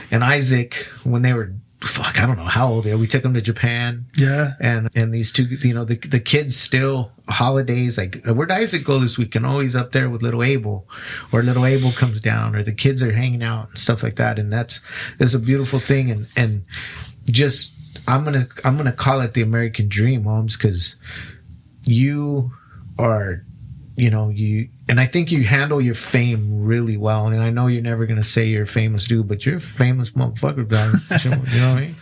and Isaac, when they were, I don't know how old they are. We took them to Japan. yeah. And these two, the kids still holidays, like where'd Isaac go this weekend? Oh, he's up there with little Abel, or little Abel comes down, or the kids are hanging out and stuff like that. And that's a beautiful thing. And just, I'm going to call it the American dream, Holmes, because you are, and I think you handle your fame really well. And I know you're never going to say you're a famous dude, but you're a famous motherfucker, guys. You know what I mean?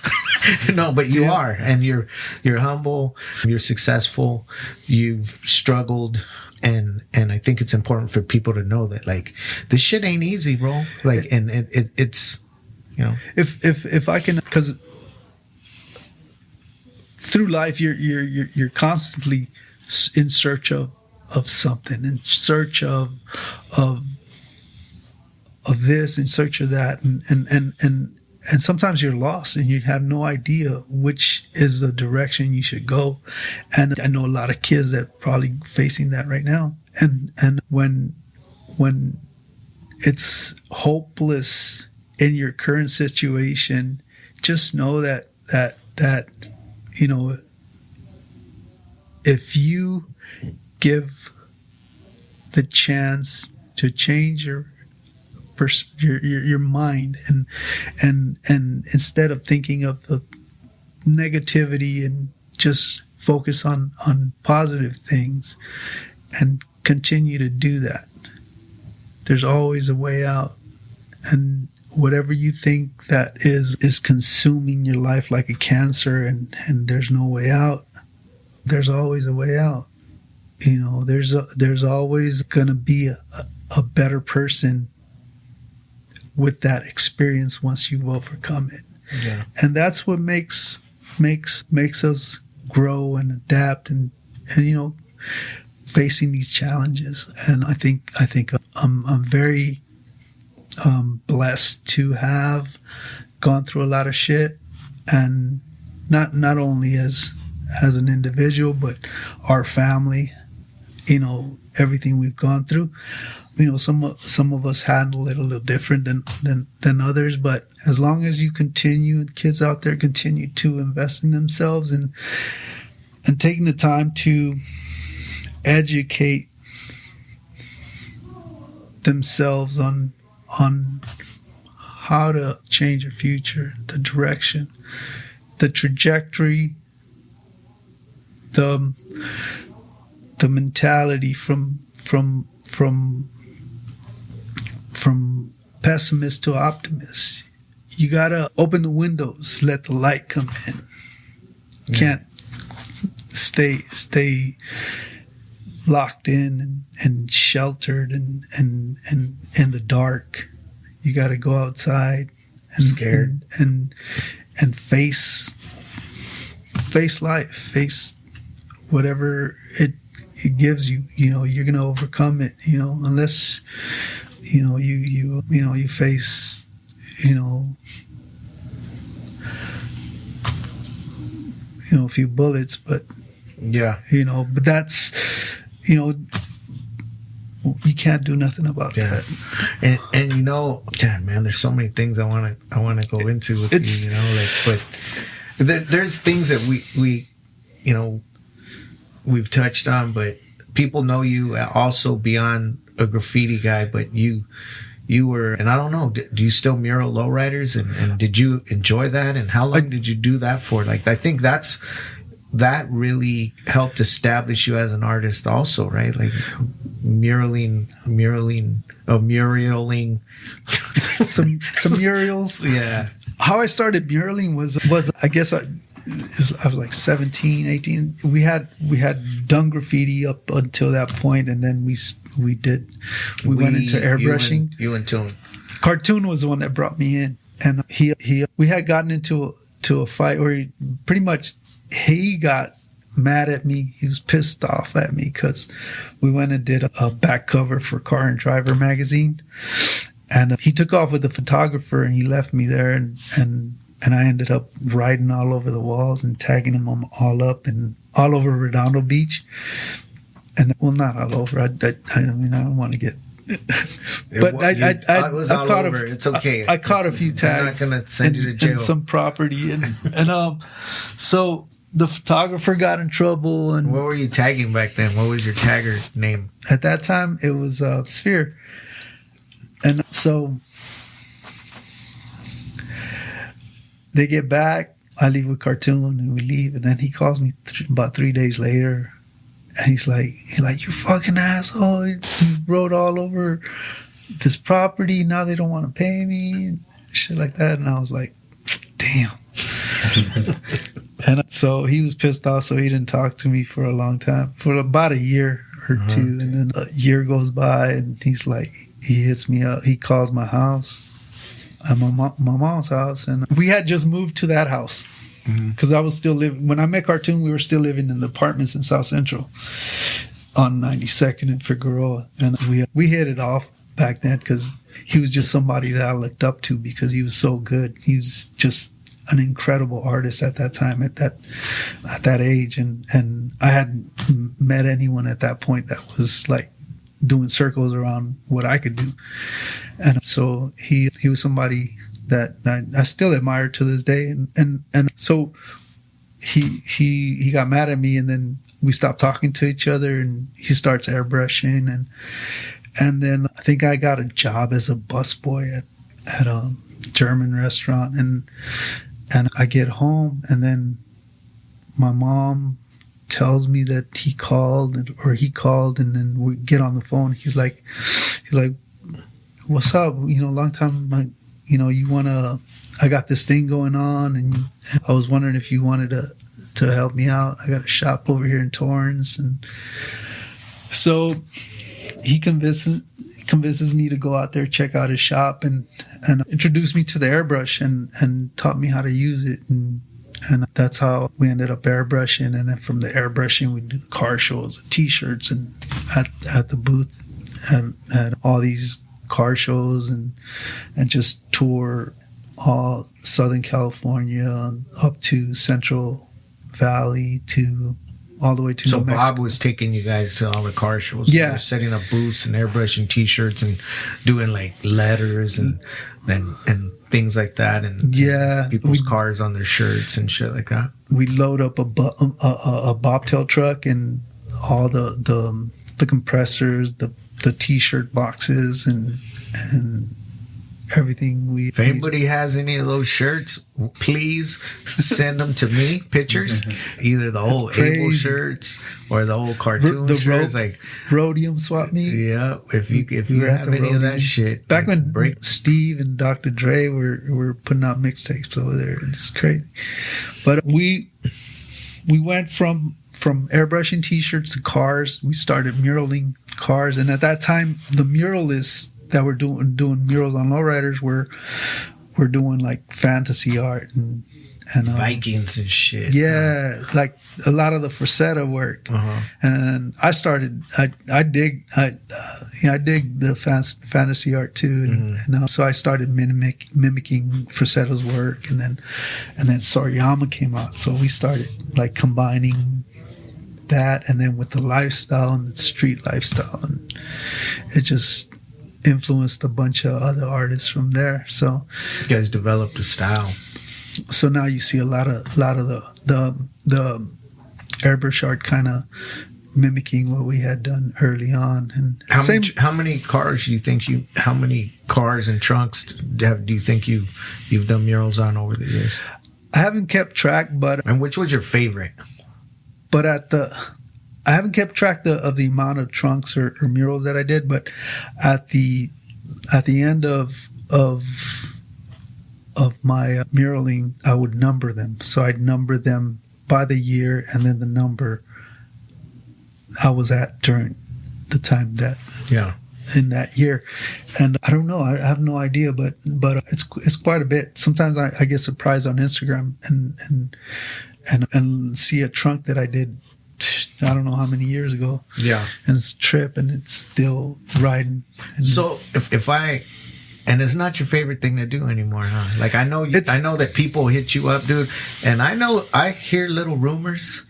No, but you are, and you're humble, you're successful, you've struggled, and I think it's important for people to know that, like, this shit ain't easy, bro. Like, and it's, If I can, because through life you're constantly in search of something, in search of this, in search of that, and sometimes you're lost and you have no idea which is the direction you should go. And I know a lot of kids that are probably facing that right now. And when it's hopeless in your current situation, just know that if you give the chance to change your mind, and instead of thinking of the negativity, and just focus on positive things and continue to do that, there's always a way out. And whatever you think that is consuming your life like a cancer, and there's no way out, there's always a way out. There's always gonna be a better person with that experience once you've overcome it. Yeah. And that's what makes us grow and adapt, and facing these challenges. And I think I'm very blessed to have gone through a lot of shit, and not only as an individual, but our family, everything we've gone through. Some of us handle it a little different than others, but as long as you continue, kids out there continue to invest in themselves and taking the time to educate themselves on how to change your future, the direction, the trajectory, the mentality from pessimist to optimist. You gotta open the windows, let the light come in. Yeah. Can't stay locked in and sheltered and in the dark. You gotta go outside and Scared. and face life, face whatever it gives you. You're gonna overcome it. Unless you face a few bullets, but Yeah. but that's you can't do nothing about Yeah. that. And God, man, there's so many things I want to go into with you, but there's things that we've touched on, but people know you also beyond a graffiti guy, but you were, and I don't know, do you still mural lowriders, and did you enjoy that, and how long did you do that for? Like, I think that really helped establish you as an artist also, right? Like muraling some murals. Yeah. How I started muraling was I guess I was like 17, 18. We had done graffiti up until that point, and then we went into airbrushing. You and Toon. Cartoon was the one that brought me in, and we had gotten into a fight where he got mad at me. He was pissed off at me because we went and did a back cover for Car and Driver magazine, and he took off with the photographer, and he left me there, and I ended up writing all over the walls and tagging them all up and all over Redondo Beach. And well, not all over. I mean, I don't want to get. But I was all caught over. It's okay. I caught a few tags. I'm not gonna send you to jail. And some property, and so the photographer got in trouble. And what were you tagging back then? What was your tagger name? At that time, it was Sphere, and so they get back. I leave with Cartoon, and we leave, and then he calls me about 3 days later. And he's like, you fucking asshole. You wrote all over this property. Now they don't want to pay me and shit like that. And I was like, damn. And so he was pissed off. So he didn't talk to me for a long time, for about a year or two. And then a year goes by, and he's like, he hits me up. He calls my house, my mom's house. And we had just moved to that house. Because I was still living, when I met Cartoon, we were still living in the apartments in South Central on 92nd and Figueroa. And we hit it off back then because he was just somebody that I looked up to because he was so good. He was just an incredible artist at that time, at that age. And I hadn't met anyone at that point that was like doing circles around what I could do. And so he was somebody that I still admire to this day, and so he got mad at me, and then we stopped talking to each other, and he starts airbrushing, and then I think I got a job as a busboy at a German restaurant, and I get home, and then my mom tells me that he called, and then we get on the phone. He's like, what's up? Long time. I got this thing going on, and I was wondering if you wanted to help me out. I got a shop over here in Torrance. And so he convinces me to go out there, check out his shop, and introduce me to the airbrush and taught me how to use it. And that's how we ended up airbrushing. And then from the airbrushing, we do the car shows, the T-shirts, and at the booth at all these car shows, and just tour all Southern California up to Central Valley to all the way to New Mexico. Bob was taking you guys to all the car shows. Yeah. You were setting up booths and airbrushing T-shirts and doing like letters and things like that, and people's cars on their shirts and shit like that. We load up a bobtail truck and all the compressors, the T-shirt boxes, and everything. If anybody has any of those shirts, please send them to me. Pictures, either the old Abel shirts or the old Cartoon shirts, like Rhodium swap meet. Yeah, if you have any of that shit. Back when Steve and Dr. Dre were putting out mixtapes over there, it's crazy. But we went from airbrushing T-shirts to cars. We started muraling cars, and at that time, the muralists that were doing murals on lowriders were doing like fantasy art and Vikings and shit. Yeah, like a lot of the Frazetta work. And I started. I dig the fantasy art too, and so I started mimicking Frazetta's work, and then Soriyama came out, so we started like combining that, and then with the lifestyle and the street lifestyle, and it just influenced a bunch of other artists from there. So you guys developed a style. So now you see a lot of the airbrush art kind of mimicking what we had done early on. And how many cars do you think how many cars and trunks do you think you've done murals on over the years? I haven't kept track, and which was your favorite? But I haven't kept track of the amount of trunks or murals that I did, but at the end of of my muraling, I would number them. So I'd number them by the year and then the number I was at during the time that in that year. And I don't know, I have no idea, but it's quite a bit. Sometimes I get surprised on Instagram and see a trunk that I did I don't know how many years ago. Yeah. And it's a trip and it's still riding. And so if I, and it's not your favorite thing to do anymore, huh? Like I know that people hit you up, dude. And I hear little rumors.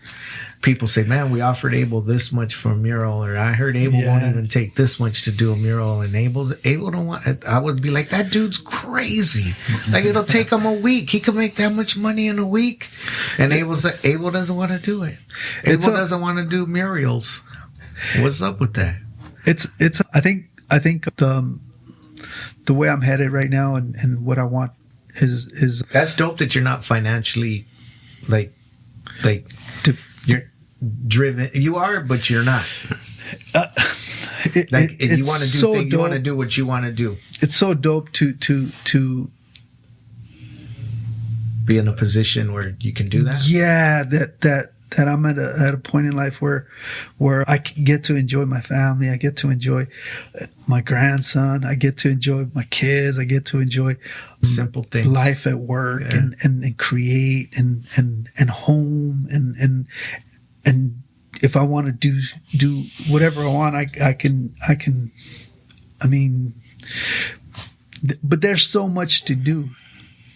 People say, man, we offered Abel this much for a mural, or I heard Abel won't even take this much to do a mural, and Abel don't want. I would be like, that dude's crazy. Like it'll take him a week. He could make that much money in a week, and Abel's like, Abel doesn't want to do it. Abel doesn't want to do murals. What's up with that? I think the way I'm headed right now and what I want is that's dope that you're not financially like. You're driven. You are, but you're not. You want to do so things. You want to do what you want to do. It's so dope to be in a position where you can do that. Yeah, that I'm at a point in life where I can get to enjoy my family. I get to enjoy my grandson. I get to enjoy my kids. I get to enjoy simple things, life at work, and create and home and if I want to do whatever I want, I can. I mean, but there's so much to do,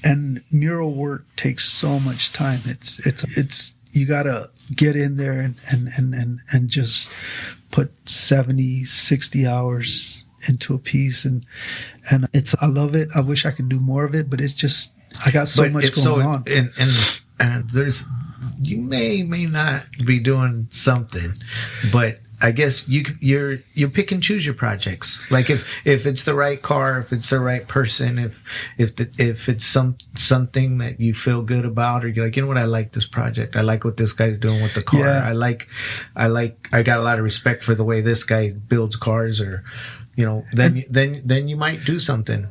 and mural work takes so much time. It's you gotta get in there and just put 70, 60 hours into a piece, and I love it. I wish I could do more of it, but it's just I got so much going on. And there's, you may not be doing something, but I guess you pick and choose your projects. Like if it's the right car, if it's the right person, if it's something that you feel good about, or you're like, you know what, I like this project. I like what this guy's doing with the car. Yeah. I got a lot of respect for the way this guy builds cars, or then you might do something.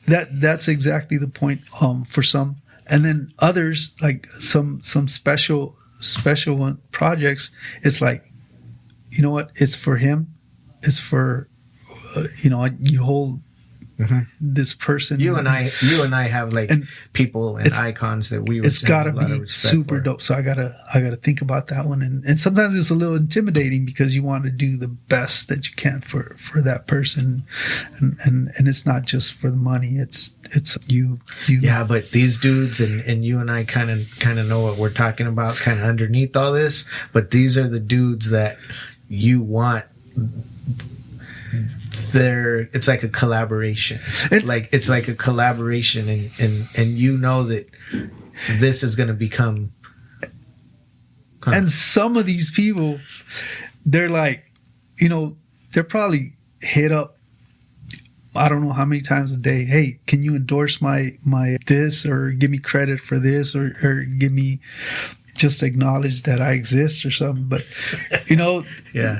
That's exactly the point for some. And then others, like some special projects, it's like, you know what? It's for him. It's for, you hold this person. You and I have like people and icons that we. It's got to be super dope. So I gotta think about that one. And sometimes it's a little intimidating because you want to do the best that you can for that person, and it's not just for the money. It's you. Yeah, but these dudes and you and I kind of know what we're talking about, kind of underneath all this. But these are the dudes that you want. It's like a collaboration. It's like a collaboration, and you know that this is going to become. And some of these people, they're like, they're probably hit up, I don't know how many times a day. Hey, can you endorse my this, or give me credit for this, or give me, just acknowledge that I exist or something. But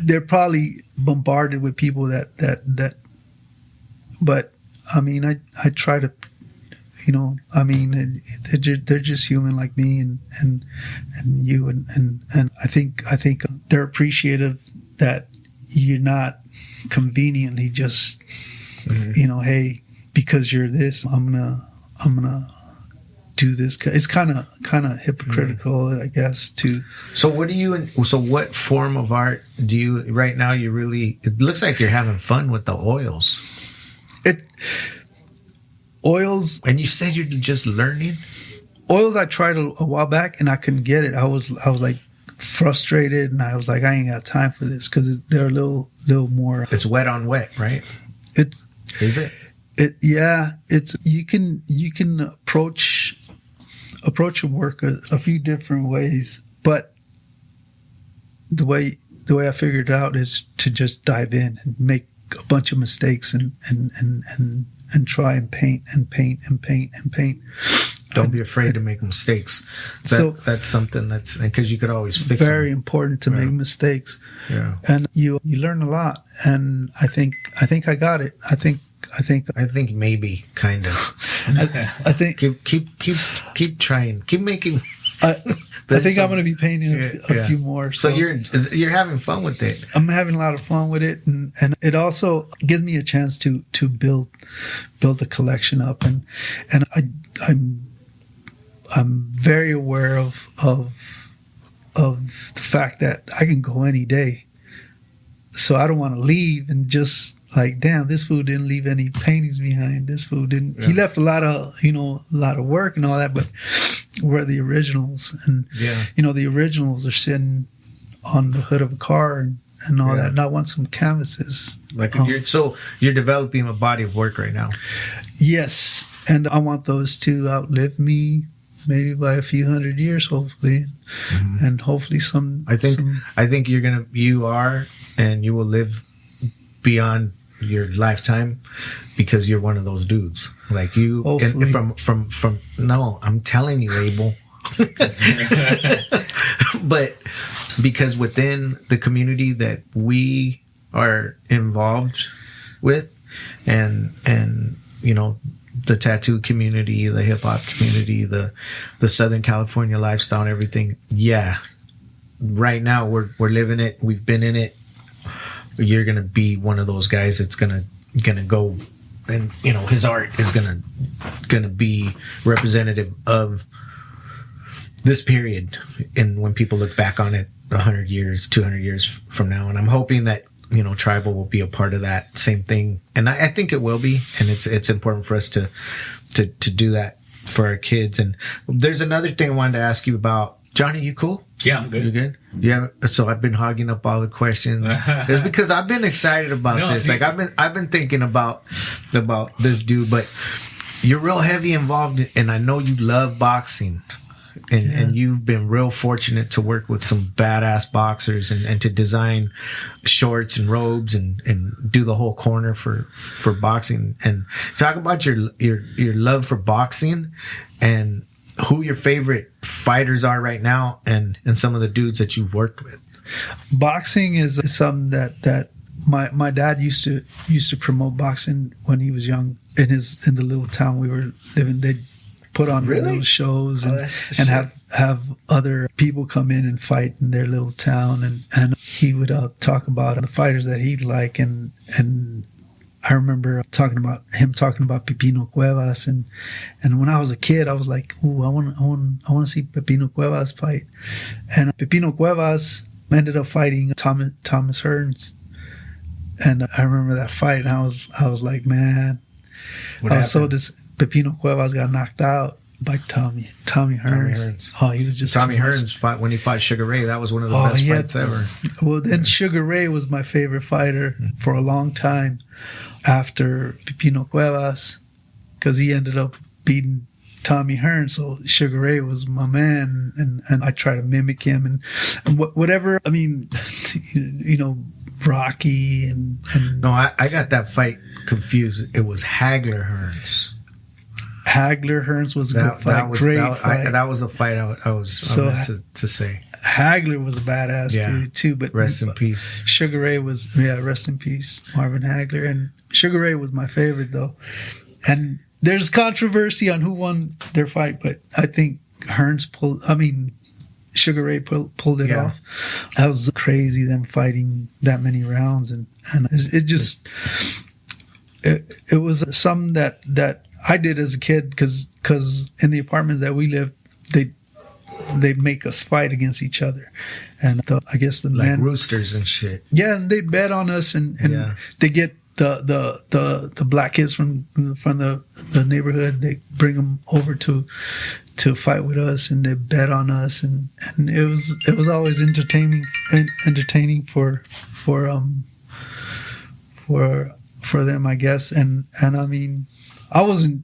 they're probably bombarded with people that but I mean, I try to, they're just human like me and you, and I think they're appreciative that you're not conveniently just hey, because you're this, I'm gonna do this. It's kind of hypocritical, I guess, too. So what form of art do you right now? It looks like you're having fun with the oils. Oils, and you said you're just learning. Oils, I tried a while back and I couldn't get it. I was like frustrated, and I was like, I ain't got time for this, because they're a little more. It's wet on wet, right? Is it? It's you can approach a work a few different ways, but the way I figured it out is to just dive in and make a bunch of mistakes and try and paint. Don't be afraid to make mistakes. That's something that's, because you could always fix it. Very important to make mistakes. Yeah. And you learn a lot. And I think I got it. I think maybe kind of. I think keep trying. Keep making. I think I'm going to be painting a few more. So you're having fun with it. I'm having a lot of fun with it, and it also gives me a chance to build the collection up, and I'm very aware of the fact that I can go any day. So I don't want to leave and just like, damn, this fool didn't leave any paintings behind. This fool didn't. Yeah. He left a lot of work and all that, but where are the originals? And the originals are sitting on the hood of a car and all that. And I want some canvases. Like you're developing a body of work right now. Yes, and I want those to outlive me, maybe by a few hundred years, hopefully, and hopefully some. I think you are, and you will live beyond your lifetime because you're one of those dudes. Like you, and from. No, I'm telling you, Abel. But because within the community that we are involved with, and the tattoo community, the hip hop community, the Southern California lifestyle and everything. Yeah. Right now we're living it. We've been in it. You're going to be one of those guys that's going to go, and his art is going to be representative of this period. And when people look back on it 100 years, 200 years from now, and I'm hoping that Tribal will be a part of that same thing, and I think it will be, and it's important for us to do that for our kids. And there's another thing I wanted to ask you about. Johnny, you cool? Yeah, I'm good. You good? Yeah. So I've been hogging up all the questions. It's because I've been excited about this. Like I've been thinking about this dude, but you're real heavy involved, and I know you love boxing. And you've been real fortunate to work with some badass boxers and to design shorts and robes and do the whole corner for boxing. And talk about your love for boxing and who your favorite fighters are right now and some of the dudes that you've worked with. Boxing is something that my dad used to promote boxing when he was young in the little town we were living. They'd put on little shows and have other people come in and fight in their little town, and he would talk about the fighters that he'd like, and I remember talking about Pepino Cuevas, and when I was a kid I was like, ooh, I want to see Pepino Cuevas fight, and Pepino Cuevas ended up fighting Thomas Hearns, and I remember that fight, and I was like, man, Pepino Cuevas got knocked out by Tommy Hearns. Oh, he was just Tommy Hearns fought when he fought Sugar Ray. That was one of the best fights ever. Well, then Sugar Ray was my favorite fighter for a long time after Pepino Cuevas, because he ended up beating Tommy Hearns. So Sugar Ray was my man, and I try to mimic him and whatever. I mean, Rocky and no, I got that fight confused. It was Hagler Hearns. Hagler Hearns was a good fight. That was the fight I meant to say. Hagler was a badass dude too, but rest in peace. Sugar Ray was rest in peace, Marvin Hagler, and Sugar Ray was my favorite though. And there's controversy on who won their fight, but I think Sugar Ray pulled it off. That was crazy, them fighting that many rounds, and it just it was something that I did as a kid, because in the apartments that we lived, they make us fight against each other, and I guess the men, roosters and shit. Yeah, and they bet on us, and they get the black kids from the neighborhood. They bring them over to fight with us, and they bet on us, and it was always entertaining for them, I guess, and I mean, I wasn't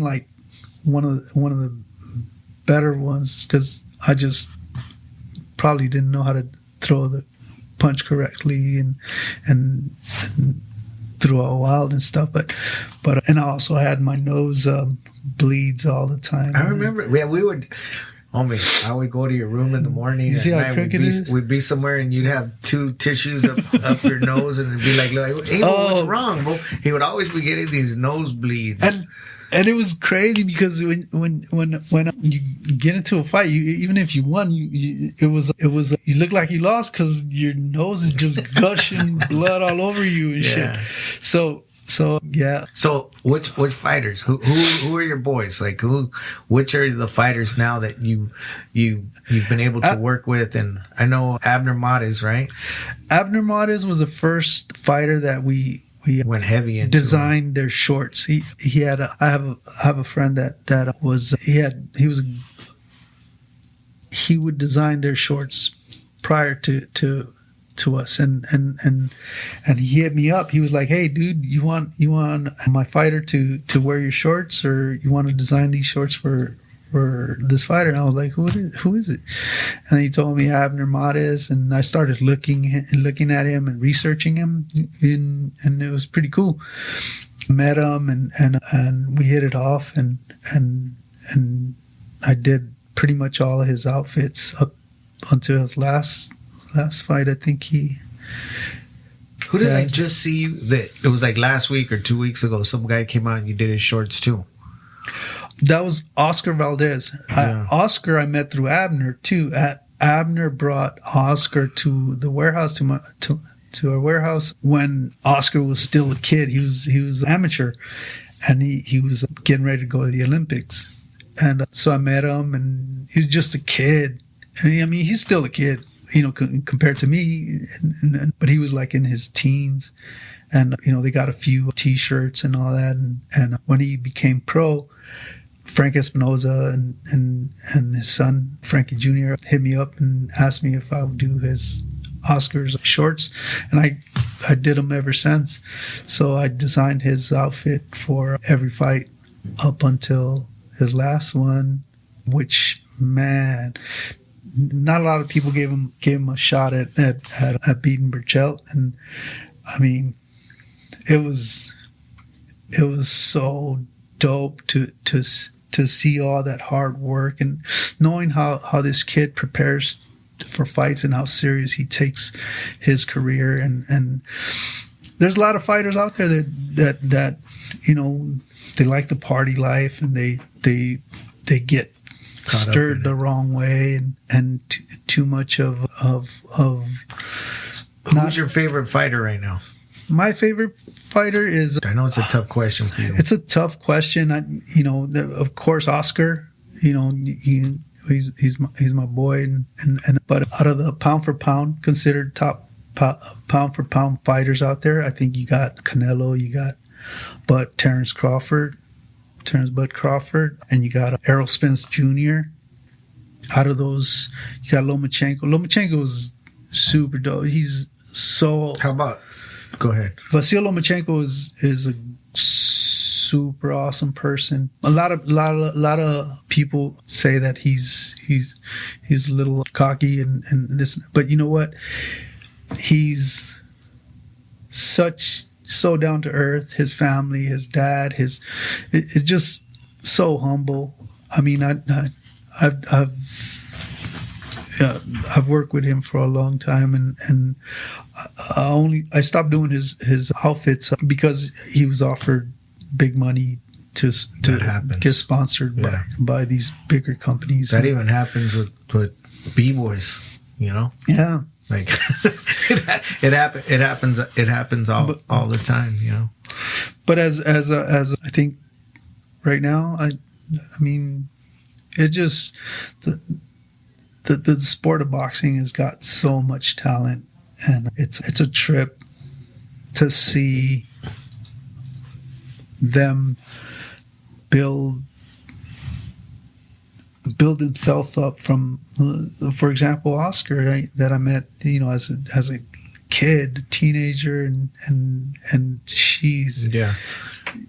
like one of the better ones, because I just probably didn't know how to throw the punch correctly and threw out wild and stuff, but and I also had my nose bleeds all the time. I remember, we would. Homie, I would go to your room in the morning. You see how crooked it is? We'd be somewhere and you'd have 2 tissues up your nose and it'd be like, hey, what's wrong, bro? He would always be getting these nosebleeds. And it was crazy because when you get into a fight, even if you won, it was you look like you lost because your nose is just gushing blood all over you and shit. So yeah. So which fighters? Who are your boys? Like which are the fighters now that you've been able to work with? And I know Abner Mades, right? Abner Mades was the first fighter that we went heavy into. Designed their shorts. He had I have a friend that was he would design their shorts prior to us and he hit me up. He was like, "Hey dude, you want my fighter to wear your shorts, or you want to design these shorts for this fighter?" And I was like, who is it? And he told me Abner Mades, and I started looking at him and researching him, and it was pretty cool. Met him and we hit it off, and I did pretty much all of his outfits up until his last fight. I think Who did I just see you? That it was like last week or 2 weeks ago. Some guy came out and you did his shorts too. That was Oscar Valdez. Yeah. Oscar I met through Abner too. Abner brought Oscar to the warehouse to our warehouse when Oscar was still a kid. He was amateur, and he was getting ready to go to the Olympics. And so I met him, and he was just a kid. And he's still a kid, compared to me. But he was like in his teens, and they got a few T-shirts and all that. And when he became pro, Frank Espinoza and his son Frankie Jr. hit me up and asked me if I would do his Oscar's shorts, and I did them ever since. So I designed his outfit for every fight up until his last one, which, man, not a lot of people gave him a shot at beating Burchelt, and I mean, it was so dope to see all that hard work and knowing how this kid prepares for fights and how serious he takes his career. And there's a lot of fighters out there that they like the party life, and they get stirred the wrong way and too much of Who's your favorite fighter right now? My favorite fighter is... I know it's a tough question for you. It's a tough question. Of course, Oscar. He's my boy. But out of the pound for pound, considered top pound for pound fighters out there, I think you got Canelo, Terrence Bud Crawford, and you got Errol Spence Jr. Out of those, you got Lomachenko. Lomachenko is super dope. He's so... How about... Go ahead. Vasil Lomachenko is a super awesome person. A lot of people say that he's a little cocky and this, but you know what? He's so down to earth. His family, his dad, it's just so humble. I mean, I've worked with him for a long time, and I stopped doing his outfits because he was offered big money to get sponsored by these bigger companies. That even happens with b-boys, Yeah, like it happens all the time, But as I think right now, I mean, it just the sport of boxing has got so much talent, and it's a trip to see them build himself up from, for example, Oscar that I met, as a kid, teenager, and she's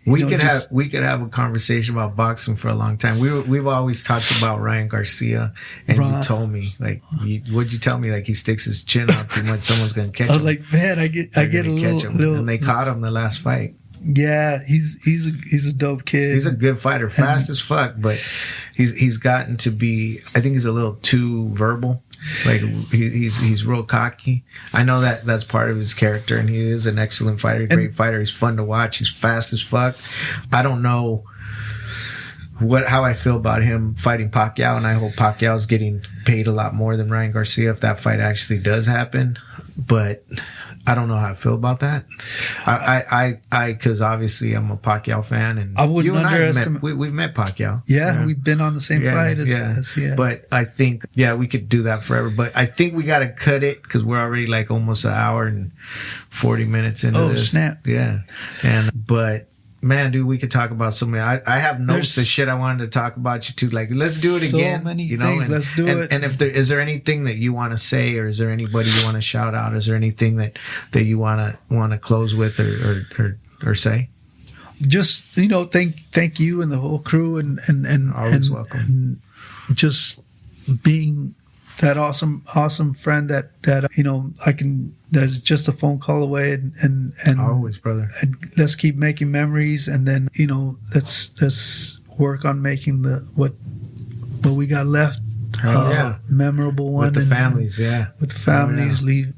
We could have a conversation about boxing for a long time. We've always talked about Ryan Garcia, and you told me what'd you tell me? Like, he sticks his chin out too much, someone's gonna catch him. I was like, man, I get a little, and they caught him the last fight. Yeah, he's a dope kid. He's a good fighter, fast as fuck, but he's gotten to be. I think he's a little too verbal. Like he's real cocky. I know that that's part of his character, and he is an excellent fighter, great fighter. He's fun to watch. He's fast as fuck. I don't know how I feel about him fighting Pacquiao, and I hope Pacquiao's getting paid a lot more than Ryan Garcia if that fight actually does happen. But I don't know how I feel about that. Because obviously I'm a Pacquiao fan, and I wouldn't we've met Pacquiao. Yeah, we've been on the same flight as But I think we could do that forever. But I think we got to cut it because we're already like almost an hour and 40 minutes into this. Oh snap! Yeah, but. Man, dude, we could talk about so many. I have notes of shit I wanted to talk about you too. Like, let's do it again. So many things. Let's do it. And if is there anything that you want to say, or is there anybody you want to shout out? Is there anything that you want to close with or say? Just thank you and the whole crew and always welcome. And just being that awesome friend that I can. That's just a phone call away, and always, brother. And let's keep making memories, and then let's work on making what we got left. Memorable one with the families. With the families, live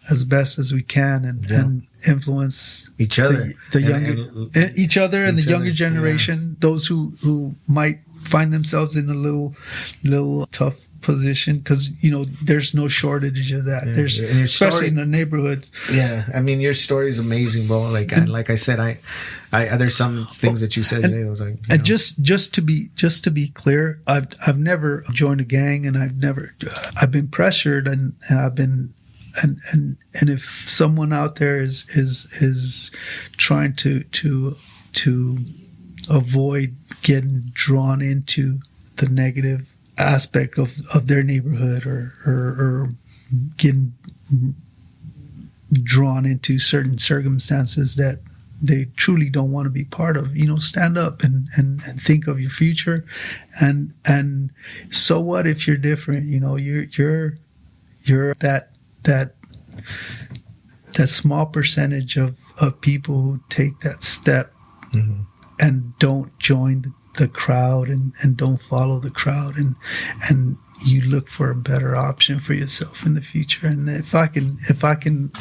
as best as we can, and influence each other, each other, and the younger generation. Those who might find themselves in a little tough position, because there's no shortage of that. There's especially in the neighborhoods. Yeah, I mean, your story is amazing, bro. Like I said, I there's some things that you said today that was like, and just to be clear, I've never joined a gang, and I've been pressured, and I've been and if someone out there is trying to avoid getting drawn into the negative aspect of their neighborhood, or getting drawn into certain circumstances that they truly don't want to be part of, stand up and think of your future, and so what if you're different? You're that small percentage of people who take that step, mm-hmm. and don't join the crowd and don't follow the crowd, and you look for a better option for yourself in the future. And if I can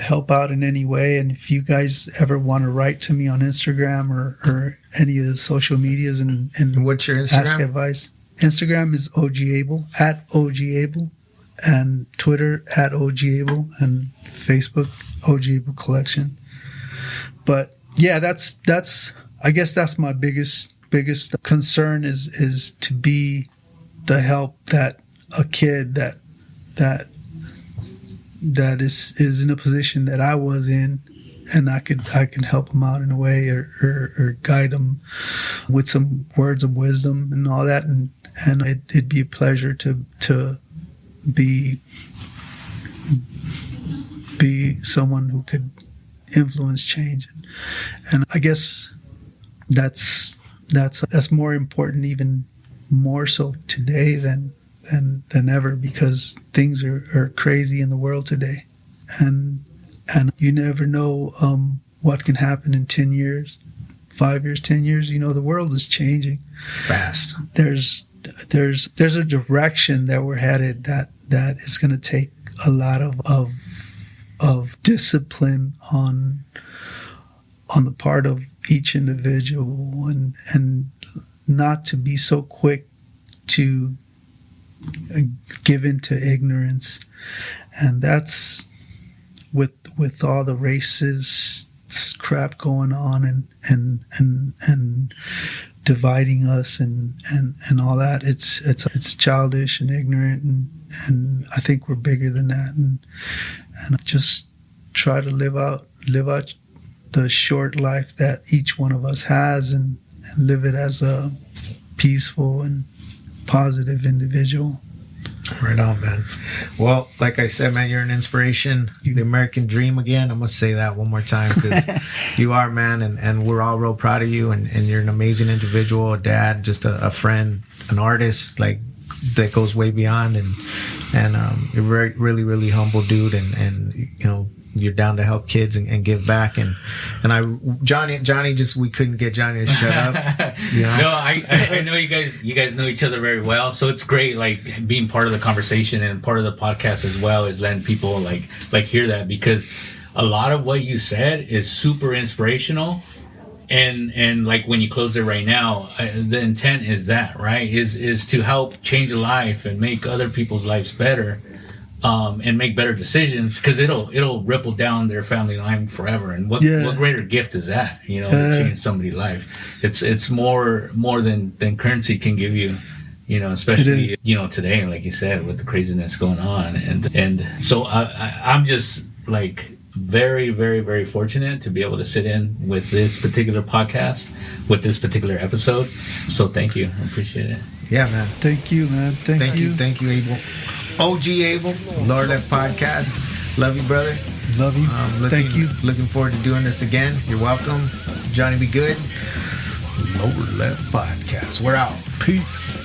help out in any way, and if you guys ever want to write to me on Instagram or any of the social medias and what's your Instagram? Ask advice. Instagram is OGAbel, @OGAbel, and Twitter @OGAbel, and Facebook OGAbel Collection. But yeah, that's I guess that's my biggest concern is to be the help that a kid that is in a position that I was in, and I can help him out in a way, or guide him with some words of wisdom and all that, and it'd be a pleasure to be someone who could influence change. And I guess that's more important, even more so today than ever, because things are crazy in the world today, and you never know what can happen in 10 years, 5 years, 10 years. The world is changing fast. There's a direction that we're headed that is going to take a lot of discipline on the part of each individual, and not to be so quick to give in to ignorance. And that's with all the racist crap going on and dividing us and all that. It's childish and ignorant, and I think we're bigger than that, and just try to live out the short life that each one of us has, and live it as a peaceful and positive individual. Right on, man. Well, like I said, man, you're an inspiration. The American dream again. I'm going to say that one more time, because you are, man, and we're all real proud of you, and you're an amazing individual, a dad, just a friend, an artist, like, that goes way beyond, and you're very, really, really humble dude, and you're down to help kids and give back. And Johnny just, we couldn't get Johnny to shut up. You know? No, I know you guys know each other very well, so it's great, like, being part of the conversation and part of the podcast as well, is letting people like hear that, because a lot of what you said is super inspirational. And like when you close it right now, the intent is that, right? Is to help change a life and make other people's lives better, and make better decisions, because it'll ripple down their family line forever. And what greater gift is that? You know, to change somebody's life. It's more than currency can give you. You know, especially today, like you said, with the craziness going on, and so I'm just like very, very, very fortunate to be able to sit in with this particular podcast, with this particular episode. So thank you. I appreciate it. Yeah, man. Thank you, man. Thank you. Thank you, Abel. OG Abel, Lower Left Podcast. Love you, brother. Love you. Thank you. Looking forward to doing this again. You're welcome. Johnny Be Good. Lower Left Podcast. We're out. Peace.